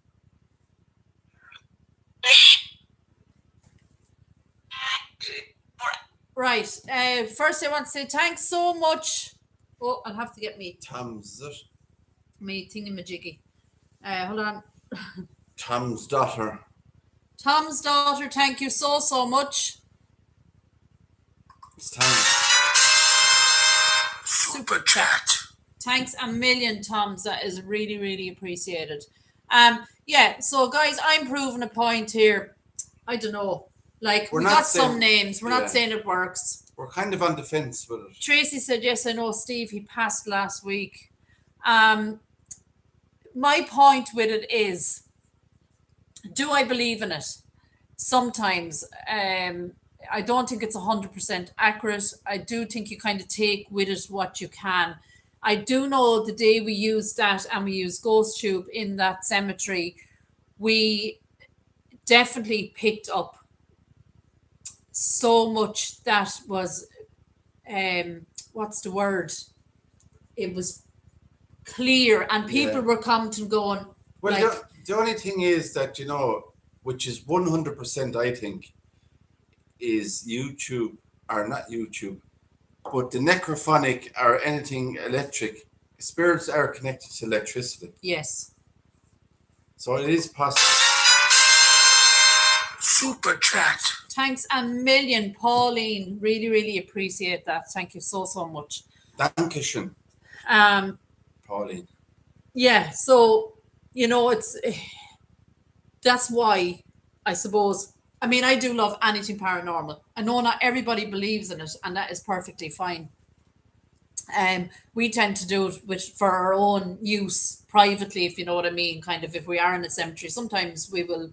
Right. First, I want to say thanks so much. Oh, I'll have to get me Tom's it? thingamajiggy. Hold on. Tom's daughter. Tom's daughter, thank you so much. It's Tom. Super chat. Thanks a million, Toms. That is really appreciated. Yeah, so guys, I'm proving a point here. I don't know. Like, we got some names. We're not saying it works. We're kind of on the fence with it. Tracy said, yes, I know Steve. He passed last week. My point with it is, do I believe in it? Sometimes. I don't think it's 100% accurate. I do think you kind of take with it what you can. I do know the day we used that and we used Ghost Tube in that cemetery, we definitely picked up so much that was, what's the word? It was clear, and people were commenting going, well, like, the only thing is that, you know, which is 100%, I think, is YouTube, or not YouTube, but the necrophonic or anything electric, spirits are connected to electricity. yes. So it is possible. Super chat. Thanks a million, Pauline. Really appreciate that. Thank you so much. Dankeschön, Pauline. Yeah, so, you know, that's why, I suppose, I mean, I do love anything paranormal. I know not everybody believes in it, and that is perfectly fine. We tend to do it for our own use privately, if you know what I mean. Kind of, if we are in a cemetery, sometimes we will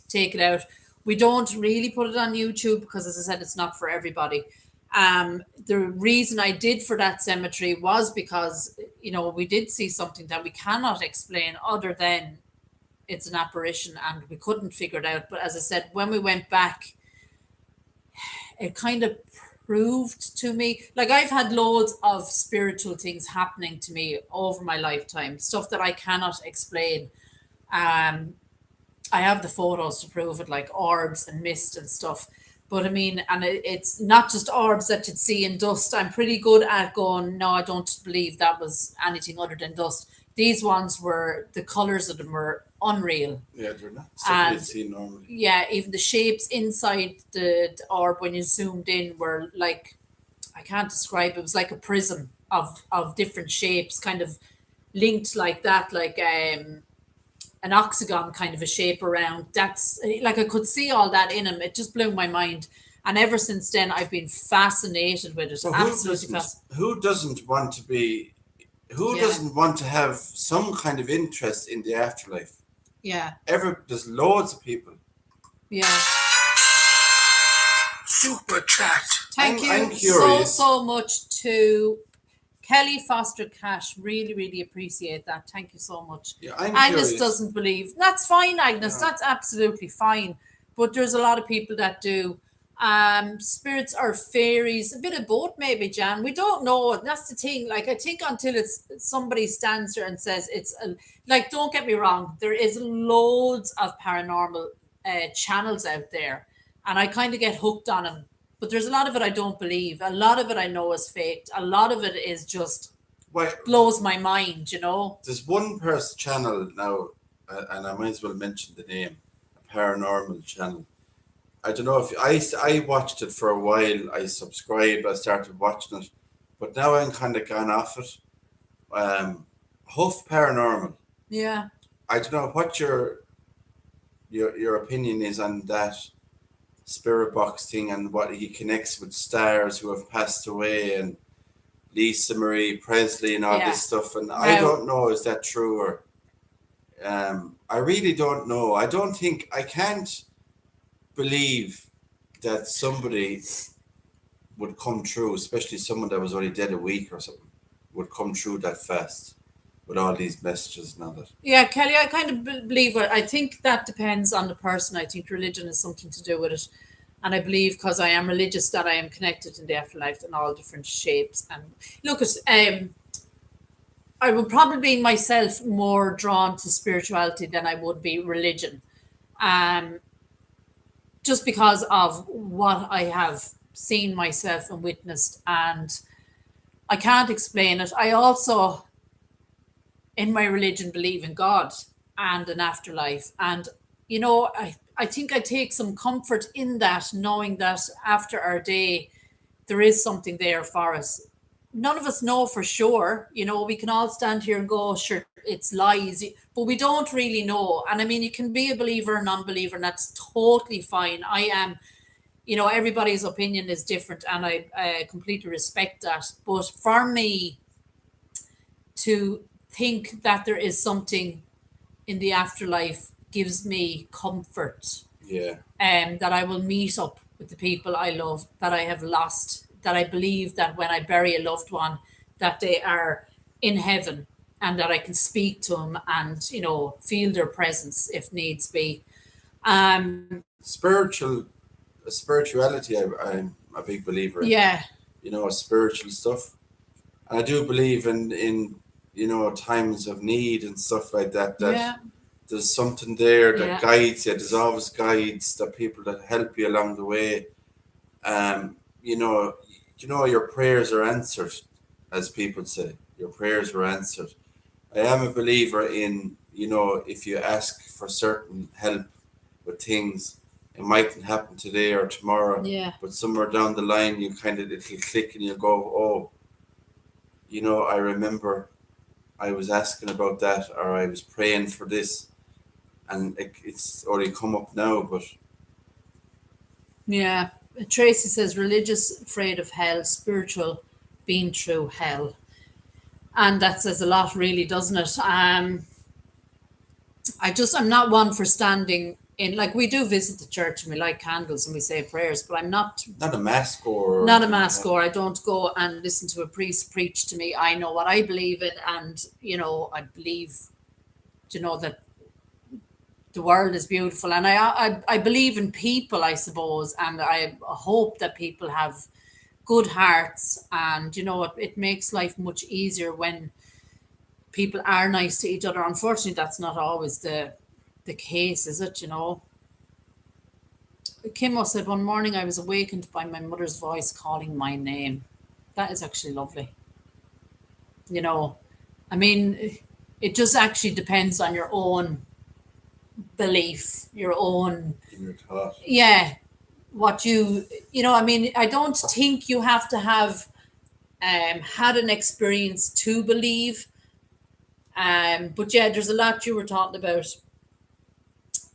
take it out. We don't really put it on YouTube because, as I said, it's not for everybody. The reason I did for that cemetery was because, you know, we did see something that we cannot explain other than it's an apparition, and we couldn't figure it out. But as I said, when we went back, it kind of proved to me, like, I've had loads of spiritual things happening to me over my lifetime, stuff that I cannot explain. I have the photos to prove it, like orbs and mist and stuff. But I mean, and it's not just orbs that you'd see in dust. I'm pretty good at going, no, I don't believe that was anything other than dust. These ones were, the colours of them were unreal. Yeah, they're not something you'd see normally. Yeah, even the shapes inside the orb when you zoomed in were like, I can't describe it. It was like a prism of different shapes, kind of linked like that, like an octagon kind of a shape around. That's like, I could see all that in him. It just blew my mind. And ever since then, I've been fascinated with it. So Absolutely doesn't want to be, doesn't want to have some kind of interest in the afterlife? Yeah. There's loads of people. Yeah. Super chat. Thank I'm you curious. so much to Kelly Foster Cash. Really appreciate that. Thank you so much. Yeah, I'm Agnes curious. doesn't believe. That's fine, Agnes. Yeah. That's absolutely fine. But there's a lot of people that do. Spirits or fairies, a bit of both maybe, Jan. We don't know. That's the thing. Like, I think until it's somebody stands there and says it's like, don't get me wrong, there is loads of paranormal channels out there, and I kind of get hooked on them. But there's a lot of it I don't believe. A lot of it I know is faked. A lot of it is just Why? blows my mind, you know. There's one person channel now, and I might as well mention the name, a paranormal channel. I don't know if I watched it for a while. I subscribed. I started watching it, but now I'm kind of gone off it. Huff Paranormal. Yeah. I don't know what your opinion is on that spirit box thing and what he connects with stars who have passed away and Lisa Marie Presley and all Yeah. this stuff. And I don't know, is that true or I really don't know. I can't believe that somebody would come through, especially someone that was only dead a week or something, would come through that fast with all these messages and all that. Yeah, Kelly, I kind of believe it. I think that depends on the person. I think religion has something to do with it. And I believe because I am religious that I am connected in the afterlife in all different shapes. And look, I would probably myself more drawn to spirituality than I would be religion. Just because of what I have seen myself and witnessed. And I can't explain it. I also, in my religion, believe in God and an afterlife. And, you know, I think I take some comfort in that, knowing that after our day, there is something there for us. None of us know for sure. You know, we can all stand here and go, sure, it's lies, but we don't really know. And I mean, you can be a believer or non-believer, and that's totally fine. I am, you know, everybody's opinion is different, and I completely respect that. But for me to think that there is something in the afterlife gives me comfort. Yeah. That I will meet up with the people I love that I have lost, that I believe that when I bury a loved one, that they are in heaven and that I can speak to them and, you know, feel their presence if needs be. Spirituality, I'm a big believer in. Yeah, You know, spiritual stuff. And I do believe in you know, times of need and stuff like that, yeah, there's something there that Yeah. guides you. There's always guides, that people that help you along the way. You know, your prayers are answered, as people say. Your prayers are answered. I am a believer in, you know, if you ask for certain help with things, it mightn't happen today or tomorrow, yeah, but somewhere down the line, it'll click and you go, oh, you know, I remember I was asking about that, or I was praying for this, and it's already come up now, but yeah. Tracy says religious, afraid of hell, spiritual, been through hell. And that says a lot, really, doesn't it? I'm not one for standing in, like, we do visit the church and we light candles and we say prayers, but I'm not not a mask or not a mass goer. I don't go and listen to a priest preach to me. I know what I believe in, and, you know, I believe, you know, that the world is beautiful, and I believe in people, I suppose, and I hope that people have good hearts, and, you know, it makes life much easier when people are nice to each other. Unfortunately, that's not always the case, is it? You know, Kimmo said, one morning I was awakened by my mother's voice calling my name. That is actually lovely. You know, I mean, it just actually depends on your own belief, your own, in your thought. yeah, what you know, I mean, I don't think you have to have had an experience to believe. But yeah, there's a lot you were talking about.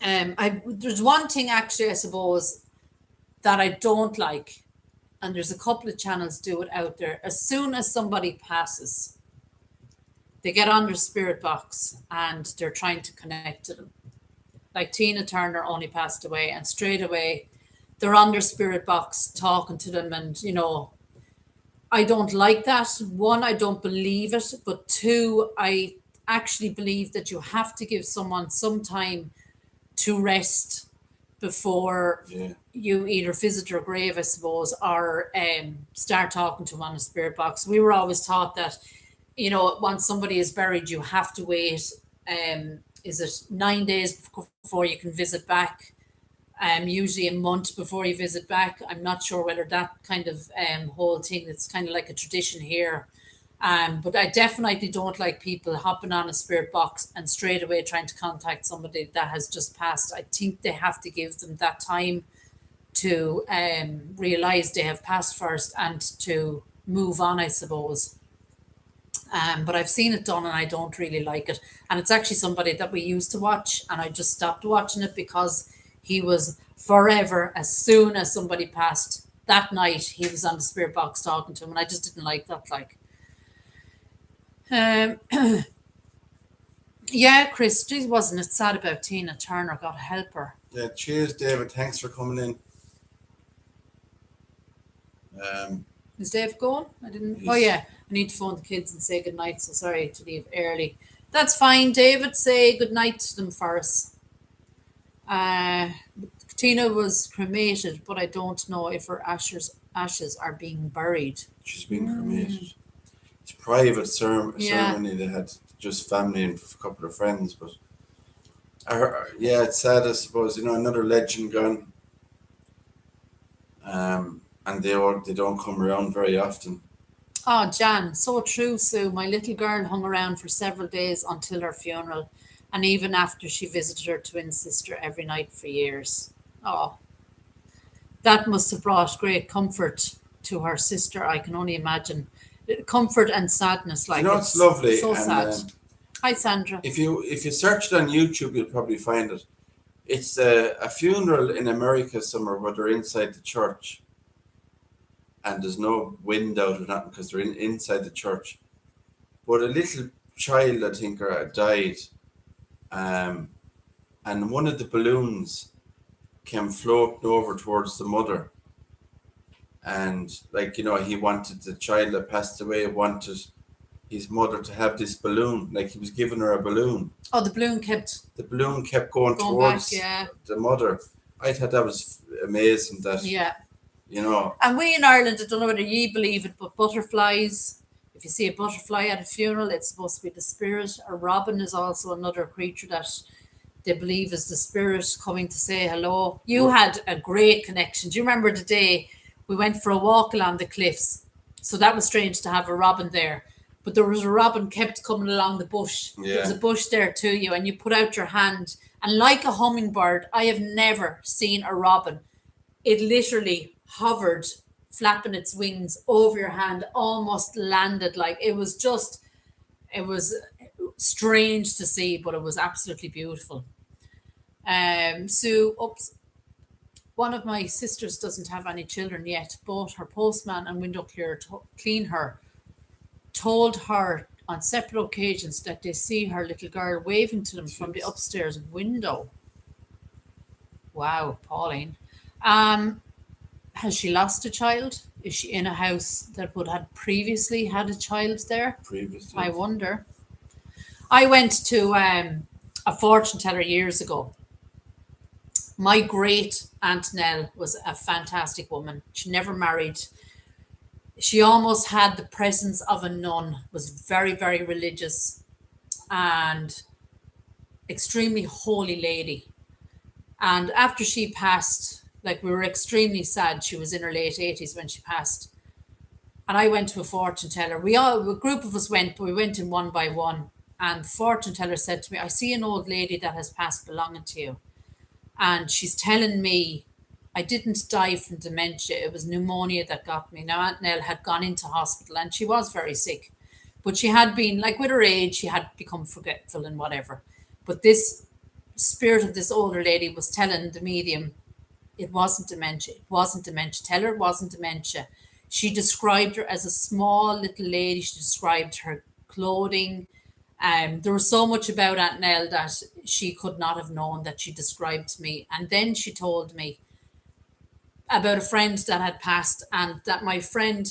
There's one thing actually, I suppose, that I don't like, and there's a couple of channels do it out there. As soon as somebody passes, they get on their spirit box and they're trying to connect to them. Like Tina Turner only passed away, and straight away they're on their spirit box talking to them, and, you know, I don't like that. One, I don't believe it, but two, I actually believe that you have to give someone some time to rest before Yeah. you either visit their grave, I suppose, or start talking to them on a spirit box. We were always taught that, you know, once somebody is buried, you have to wait. Is it 9 days before you can visit back? Usually a month before you visit back. I'm not sure whether that kind of whole thing, it's kind of like a tradition here. But I definitely don't like people hopping on a spirit box and straight away trying to contact somebody that has just passed. I think they have to give them that time to realize they have passed first and to move on, I suppose. But I've seen it done and I don't really like it. And it's actually somebody that we used to watch, and I just stopped watching it because he was forever. As soon as somebody passed that night, he was on the spirit box talking to him, and I just didn't like that. Like, um, yeah, Chris, geez, wasn't it sad about Tina Turner? God help her. Yeah, cheers, David. Thanks for coming in. Is Dave going? I didn't. Oh yeah, I need to phone the kids and say good night. So sorry to leave early. That's fine, David. Say good night to them for us. Tina was cremated, but I don't know if her ashes are being buried. She's been cremated. It's a private ceremony. They had just family and a couple of friends, but yeah, it's sad, I suppose. Another legend gone. And they don't come around very often. Oh, Jan, so true, Sue. My little girl hung around for several days until her funeral, and even after she visited her twin sister every night for years. Oh, that must have brought great comfort to her sister, I can only imagine. Comfort and sadness, like it's lovely. So and, sad. Hi, Sandra. If you search it on YouTube, you'll probably find it. It's a funeral in America somewhere where they're inside the church. And there's no wind out or nothing because they're inside the church. But a little child, I think, died. And one of the balloons came floating over towards the mother. And, he wanted the child that passed away, wanted his mother to have this balloon. Like, he was giving her a balloon. Oh, the balloon kept going towards the mother. I thought that was amazing that... Yeah. And we in Ireland, I don't know whether you believe it, but butterflies, if you see a butterfly at a funeral, it's supposed to be the spirit. A robin is also another creature that they believe is the spirit coming to say hello. You had a great connection. Do you remember the day we went for a walk along the cliffs? So that was strange to have a robin there. But there was a robin kept coming along the bush. Yeah. There was a bush there to you, and you put out your hand. And like a hummingbird, I have never seen a robin. It literally hovered, flapping its wings over your hand, almost landed. Like, it was strange to see, but it was absolutely beautiful. One of my sisters doesn't have any children yet, but her postman and window cleaner told her on separate occasions that they see her little girl waving to them from the upstairs window. Wow, Pauline. Has she lost a child? Is she in a house that would have previously had a child there? Previously. I wonder. I went to a fortune teller years ago. My great Aunt Nell was a fantastic woman. She never married. She almost had the presence of a nun, was very, very religious and extremely holy lady. And after she passed, like, we were extremely sad. She was in her late 80s when she passed. And I went to a fortune teller. A group of us went, but we went in one by one. And the fortune teller said to me, I see an old lady that has passed belonging to you. And she's telling me I didn't die from dementia. It was pneumonia that got me. Now, Aunt Nell had gone into hospital and she was very sick. But she had been, like, with her age, she had become forgetful and whatever. But this spirit of this older lady was telling the medium, it wasn't dementia. It wasn't dementia. Tell her it wasn't dementia. She described her as a small little lady. She described her clothing. There was so much about Aunt Nell that she could not have known that she described to me. And then she told me about a friend that had passed, and that my friend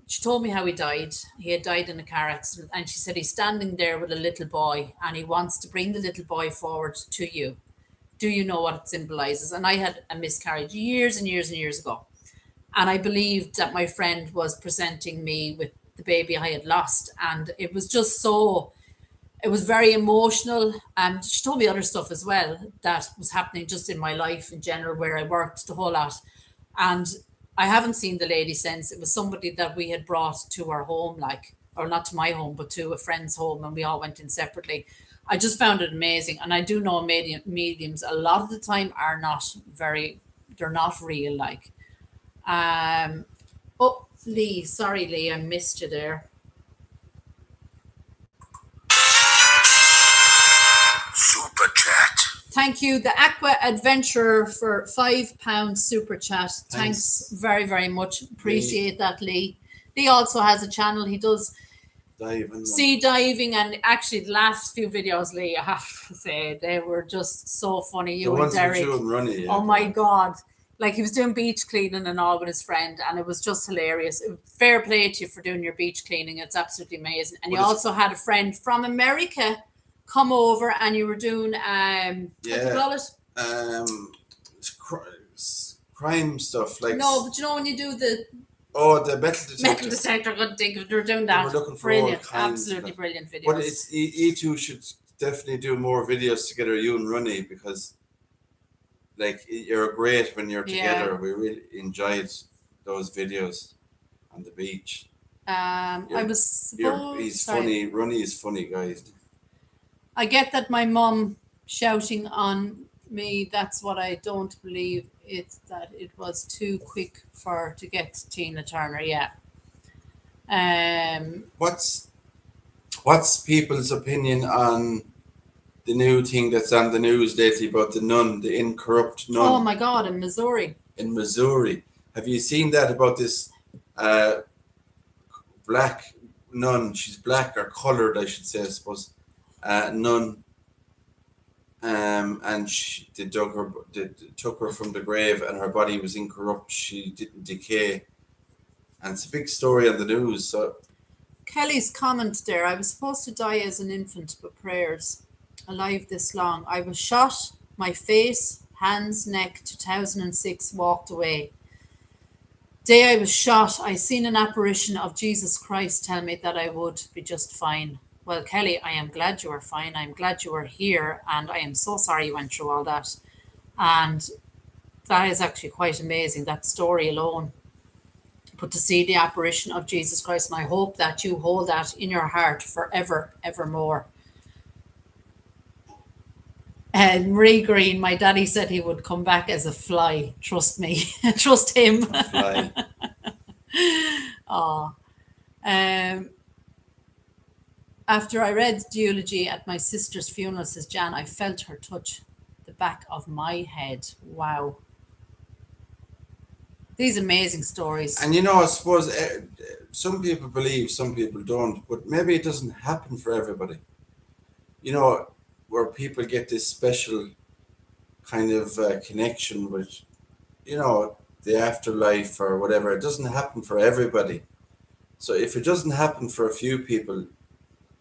she told me how he died. He had died in a car accident. And she said he's standing there with a little boy and he wants to bring the little boy forward to you. Do you know what it symbolizes? And I had a miscarriage years and years and years ago. And I believed that my friend was presenting me with the baby I had lost. And it was just it was very emotional. She told me other stuff as well that was happening just in my life in general, where I worked the whole lot. And I haven't seen the lady since. It was somebody that we had brought to our home, like, or not to my home, but to a friend's home, and we all went in separately. I just found it amazing. And I do know mediums a lot of the time are not they're not real. Like, oh, Lee, sorry, Lee, I missed you there. Super chat. Thank you, the Aqua Adventurer, for £5 super chat. Thanks very, very much. Appreciate that, Lee. Lee also has a channel. He does sea diving, and actually the last few videos, Lee, I have to say, they were just so funny. You and Derek. Oh my God. Like, he was doing beach cleaning and all with his friend, and it was just hilarious. Fair play to you for doing your beach cleaning. It's absolutely amazing. And you also had a friend from America come over, and you were doing what do you call it? Crime stuff, like. No, but you know when you do the metal detector. Metal detector, I couldn't think of it. They were doing that. We're looking for brilliant, all kinds absolutely brilliant videos. But it's you two should definitely do more videos together, you and Ronnie, because like you're great when you're together. Yeah. We really enjoyed those videos on the beach. He's funny. Ronnie is funny, guys. I get that my mum shouting on me. That's what I don't believe. It's that it was too quick to get Tina Turner. Yeah. What's people's opinion on the new thing that's on the news lately about the nun, the Incorrupt nun? Oh my God, in Missouri. In Missouri. Have you seen that about this black nun? She's black or coloured, I should say, I suppose. Nun. And they took her from the grave, and her body was incorrupt. She didn't decay. And it's a big story on the news. So Kelly's comment there, I was supposed to die as an infant, but prayers. Alive this long. I was shot, my face, hands, neck, 2006, walked away. Day I was shot, I seen an apparition of Jesus Christ tell me that I would be just fine. Well, Kelly, I am glad you are fine. I'm glad you are here, and I am so sorry you went through all that. And that is actually quite amazing, that story alone. But to see the apparition of Jesus Christ, and I hope that you hold that in your heart forever, evermore. And Marie Green, my daddy said he would come back as a fly. Trust me. Trust him. a fly. Oh. After I read the eulogy at my sister's funeral, says Jan, I felt her touch the back of my head. Wow. These amazing stories. And I suppose some people believe, some people don't, but maybe it doesn't happen for everybody. Where people get this special kind of connection with, the afterlife or whatever. It doesn't happen for everybody. So if it doesn't happen for a few people,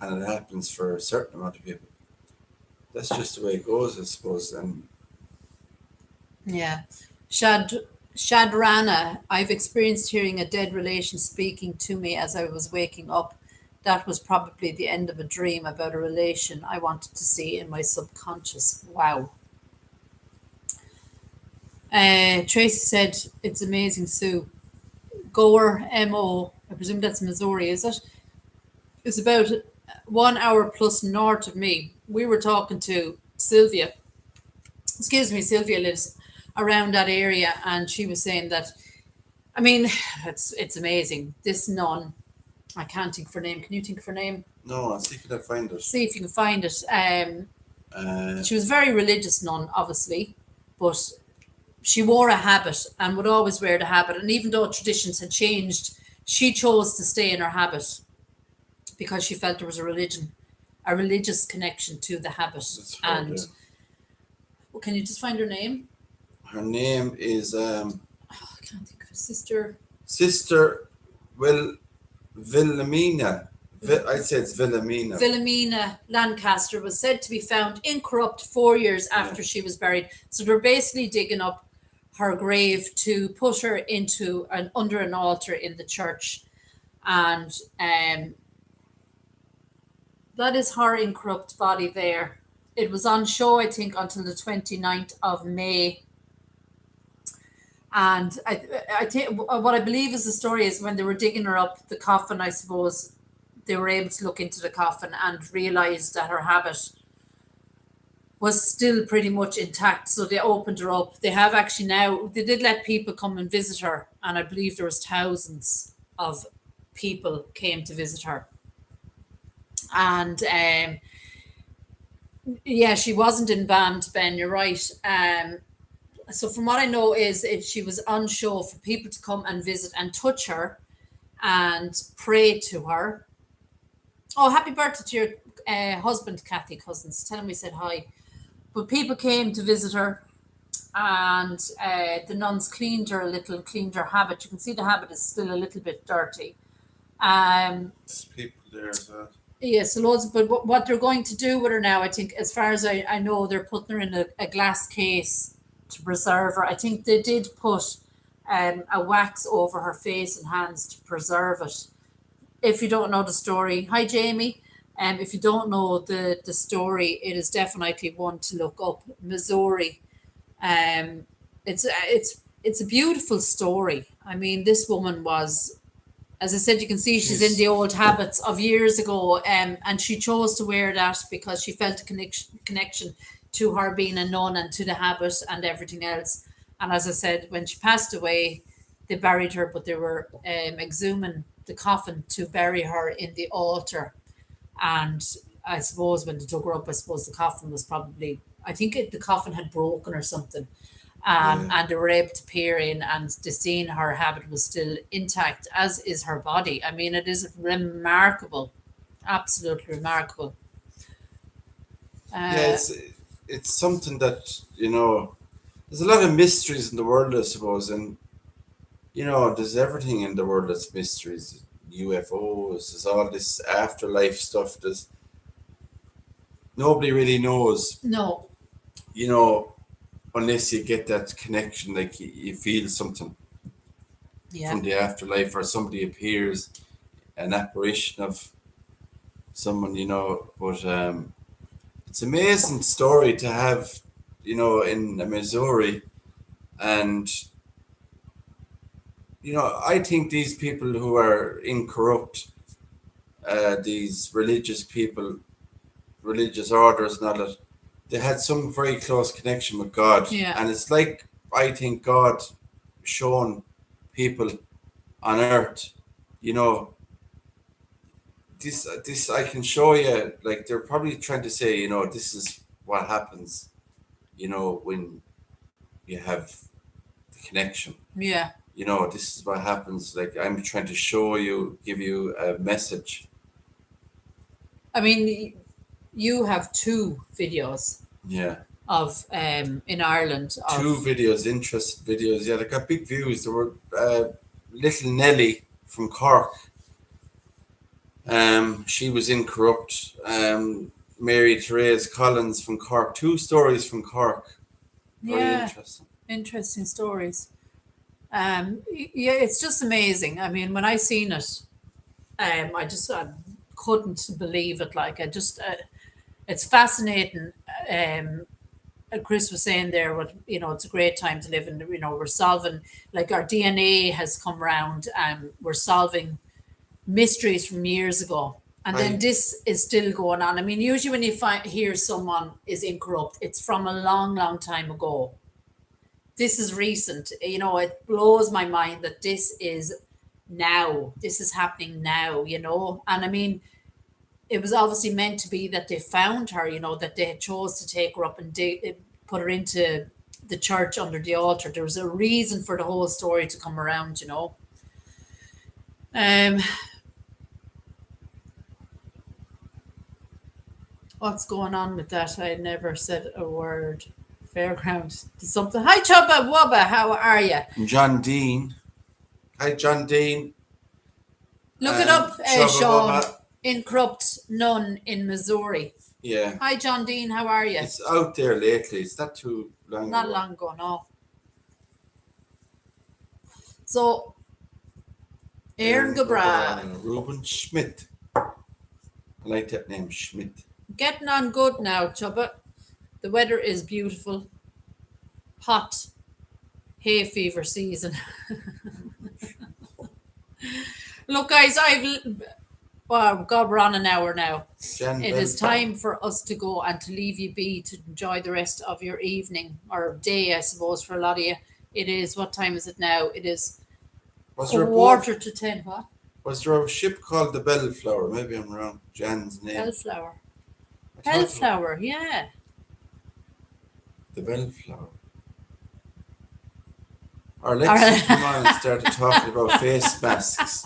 and it happens for a certain amount of people, that's just the way it goes, I suppose. And yeah. Shadrana, I've experienced hearing a dead relation speaking to me as I was waking up. That was probably the end of a dream about a relation I wanted to see in my subconscious. Wow. Tracy said, it's amazing, Sue. Goer, M.O., I presume that's Missouri, is it? It's about 1 hour plus north of me. We were talking to Sylvia. Sylvia lives around that area, and she was saying that, I mean, it's amazing. This nun, I can't think of her name. Can you think of her name? No, I'll see if I can find it. See if you can find it. She was a very religious nun, obviously, but she wore a habit and would always wear the habit. And even though traditions had changed, she chose to stay in her habit because she felt there was a religious connection to the habit. And well, can you just find her name? Her name is I can't think of her sister. Wilhelmina. I'd say it's Wilhelmina. Wilhelmina Lancaster was said to be found incorrupt 4 years after she was buried. So they're basically digging up her grave to put her into under an altar in the church. And that is her incorrupt body there. It was on show, I think, until the 29th of May. And I think what I believe is the story is when they were digging her up, the coffin, I suppose, they were able to look into the coffin and realize that her habit was still pretty much intact. So they opened her up. They have actually now, they did let people come and visit her. And I believe there was thousands of people came to visit her. And yeah, she wasn't in band, Ben, you're right. So from what I know is she was on show for people to come and visit and touch her and pray to her. Oh, happy birthday to your husband, Kathy Cousins. Tell him we said hi. But people came to visit her, and the nuns cleaned her a little, cleaned her habit. You can see the habit is still a little bit dirty. There's people there as well. Yeah, so loads. But what they're going to do with her now, I think, as far as I know, they're putting her in a glass case to preserve her. I think they did put a wax over her face and hands to preserve it. If you don't know the story, hi Jamie. If you don't know the story, it is definitely one to look up. Missouri. It's a beautiful story. I mean, this woman was, as I said, you can see she's in the old habits of years ago, and she chose to wear that because she felt a connection to her being a nun and to the habit and everything else. And as I said, when she passed away, they buried her, but they were exhuming the coffin to bury her in the altar. And I suppose when they dug her up, I suppose the coffin was probably, I think the coffin had broken or something. And they were able to peer in, and the scene, her habit was still intact, as is her body. I mean, it is remarkable, absolutely remarkable. Yeah, it's something that, there's a lot of mysteries in the world, I suppose, and there's everything in the world that's mysteries. UFOs, there's all this afterlife stuff. There's nobody really knows. No. Unless you get that connection, like you feel something from the afterlife, or somebody appears, an apparition of someone, But it's an amazing story to have, in Missouri, and I think these people who are incorrupt, these religious people, religious orders and all that, they had some very close connection with God. Yeah. And it's like, I think God shown people on earth, this I can show you, like they're probably trying to say, this is what happens, when you have the connection. Yeah. This is what happens. Like, I'm trying to show you, give you a message. I mean, you have 2 videos. Yeah. Of in Ireland. Two videos, interest videos. Yeah, they got big views. There were little Nelly from Cork. She was Incorrupt. Mary Therese Collins from Cork. 2 stories from Cork. Very interesting. Interesting stories. Yeah, it's just amazing. I mean, when I seen it, I couldn't believe it. Like, it's fascinating. Chris was saying there, it's a great time to live in. We're solving, like, our DNA has come around, and we're solving mysteries from years ago. And then this is still going on. I mean, usually when you hear someone is incorrupt, it's from a long, long time ago. This is recent. It blows my mind that this is now. This is happening now, And I mean, it was obviously meant to be that they found her, that they chose to take her up and put her into the church under the altar. There was a reason for the whole story to come around, What's going on with that? I never said a word. Fairground. Something. Hi, Chubba Wubba. How are you? John Dean. Hi, John Dean. Look it up, Sean. Incorrupt nun in Missouri. Yeah. Hi, John Dean. How are you? It's out there lately. It's not too long Not ago. long ago, no. So, Aaron Gabra. Ruben Schmidt. I like that name, Schmidt. Getting on good now, Chubba. The weather is beautiful. Hot. Hay fever season. Look, guys, Well, God, we're on an hour now. Jen It is Bell. time for us to go and to leave you be to enjoy the rest of your evening or day, I suppose, for a lot of you. It is, what time is it now? It is Was there a boat? 9:45. What? Was there a ship called the Bellflower? Maybe I'm wrong. Jan's name. Bellflower. I thought it was Bellflower, yeah. The Bellflower. Or let's come on and start talking about face masks.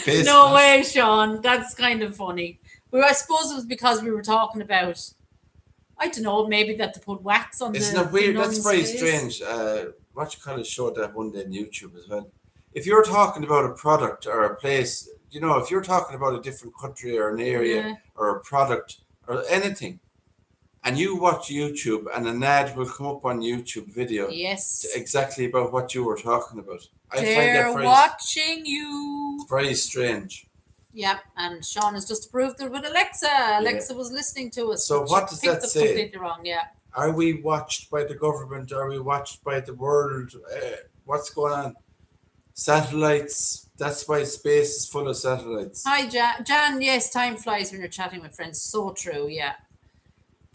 Face No masks. way, Sean. That's kind of funny. Well, I suppose it was because we were talking about, I don't know, maybe that to put wax on Isn't the it weird? the That's nun's very face. strange. What you call it showed that one day on YouTube as well. If you're talking about a product or a place, you know, if you're talking about a different country or an area Yeah. or a product or anything, and you watch YouTube and an ad will come up on YouTube video Yes. exactly about what you were talking about. I find They're that watching you. very strange. Yep, and Sean has just approved it with Alexa. Alexa was listening to us. So but what she does picked that up say? Completely wrong, yeah. Are we watched by the government? Are we watched by the world? What's going on? Satellites. That's why space is full of satellites. Hi, Jan. Yes, time flies when you're chatting with friends. So true, yeah.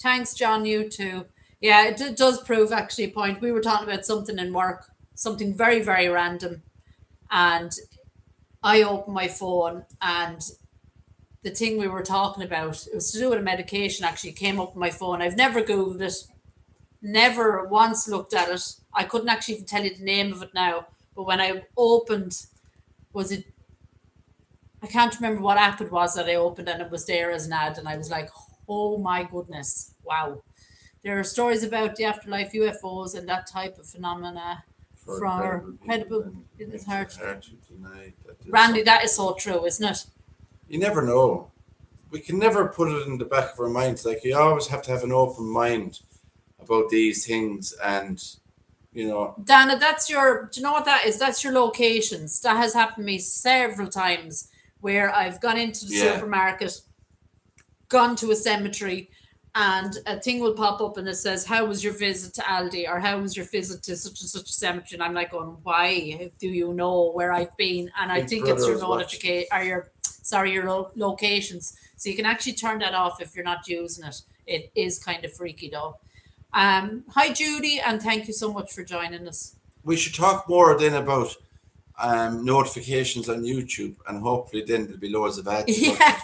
Thanks, John. You too. Yeah, it does prove actually a point. We were talking about something in work, something very, very random. And I opened my phone and the thing we were talking about, it was to do with a medication actually, came up on my phone. I've never Googled it, never once looked at it. I couldn't actually even tell you the name of it now. But when I opened, I can't remember what app it was that I opened and it was there as an ad. And I was like, oh my goodness, wow. There are stories about the afterlife, UFOs, and that type of phenomena. For credible, it is hard. to deny that there's Randy, something. that is so true, isn't it? You never know. We can never put it in the back of our minds. Like, you always have to have an open mind about these things, and you know. Dana, do you know what that is? That's your locations. That has happened to me several times where I've gone into the Yeah. supermarket, gone to a cemetery, and a thing will pop up and it says, how was your visit to Aldi, or how was your visit to such and such a cemetery? And I'm like, going, why do you know where I've been? And I Big think it's your Brother's notification, or your locations. So you can actually turn that off if you're not using it. It is kind of freaky though. Hi Judy, and thank you so much for joining us. We should talk more then about notifications on YouTube, and hopefully then there'll be loads of ads. Yeah.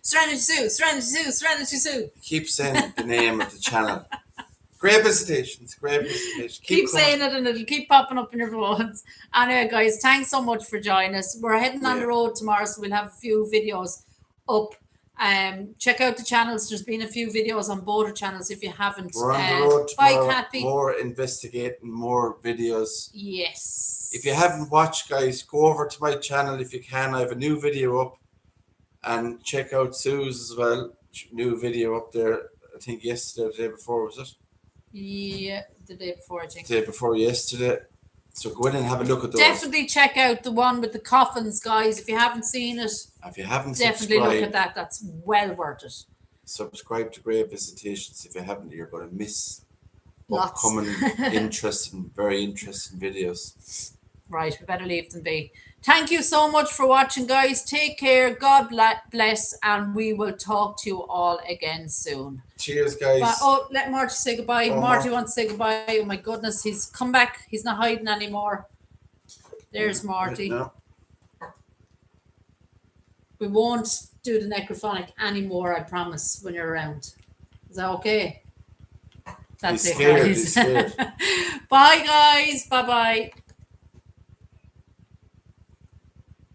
Serenity Sue. Keep saying the name of the channel. Great visitations. Keep saying it and it'll keep popping up in your phones. Anyway, guys, thanks so much for joining us. We're heading on the road tomorrow, so we'll have a few videos up. Check out the channels. There's been a few videos on both channels if you haven't. We're on the road Bye, tomorrow. Kathy. More investigating, more videos. Yes. If you haven't watched, guys, go over to my channel if you can. I have a new video up. And check out Sue's as well. New video up there. I think yesterday or the day before, was it? Yeah, the day before, I think. The day before yesterday. So go in and have a look at those. Definitely check out the one with the coffins, guys. If you haven't seen it, If you haven't definitely subscribed, look at that. That's well worth it. subscribe to Great Visitations. If you haven't, you're going to miss Lots. upcoming very interesting videos. Right, we better leave them be. Thank you so much for watching, guys. Take care. God bless, and we will talk to you all again soon. Cheers, guys. Let Marty say goodbye. Marty wants to say goodbye. Oh my goodness, he's come back. He's not hiding anymore. There's Marty. No. We won't do the necrophonic anymore, I promise, when you're around. Is that okay? That's He's it, scared, guys. he's scared. Bye, guys. Bye-bye.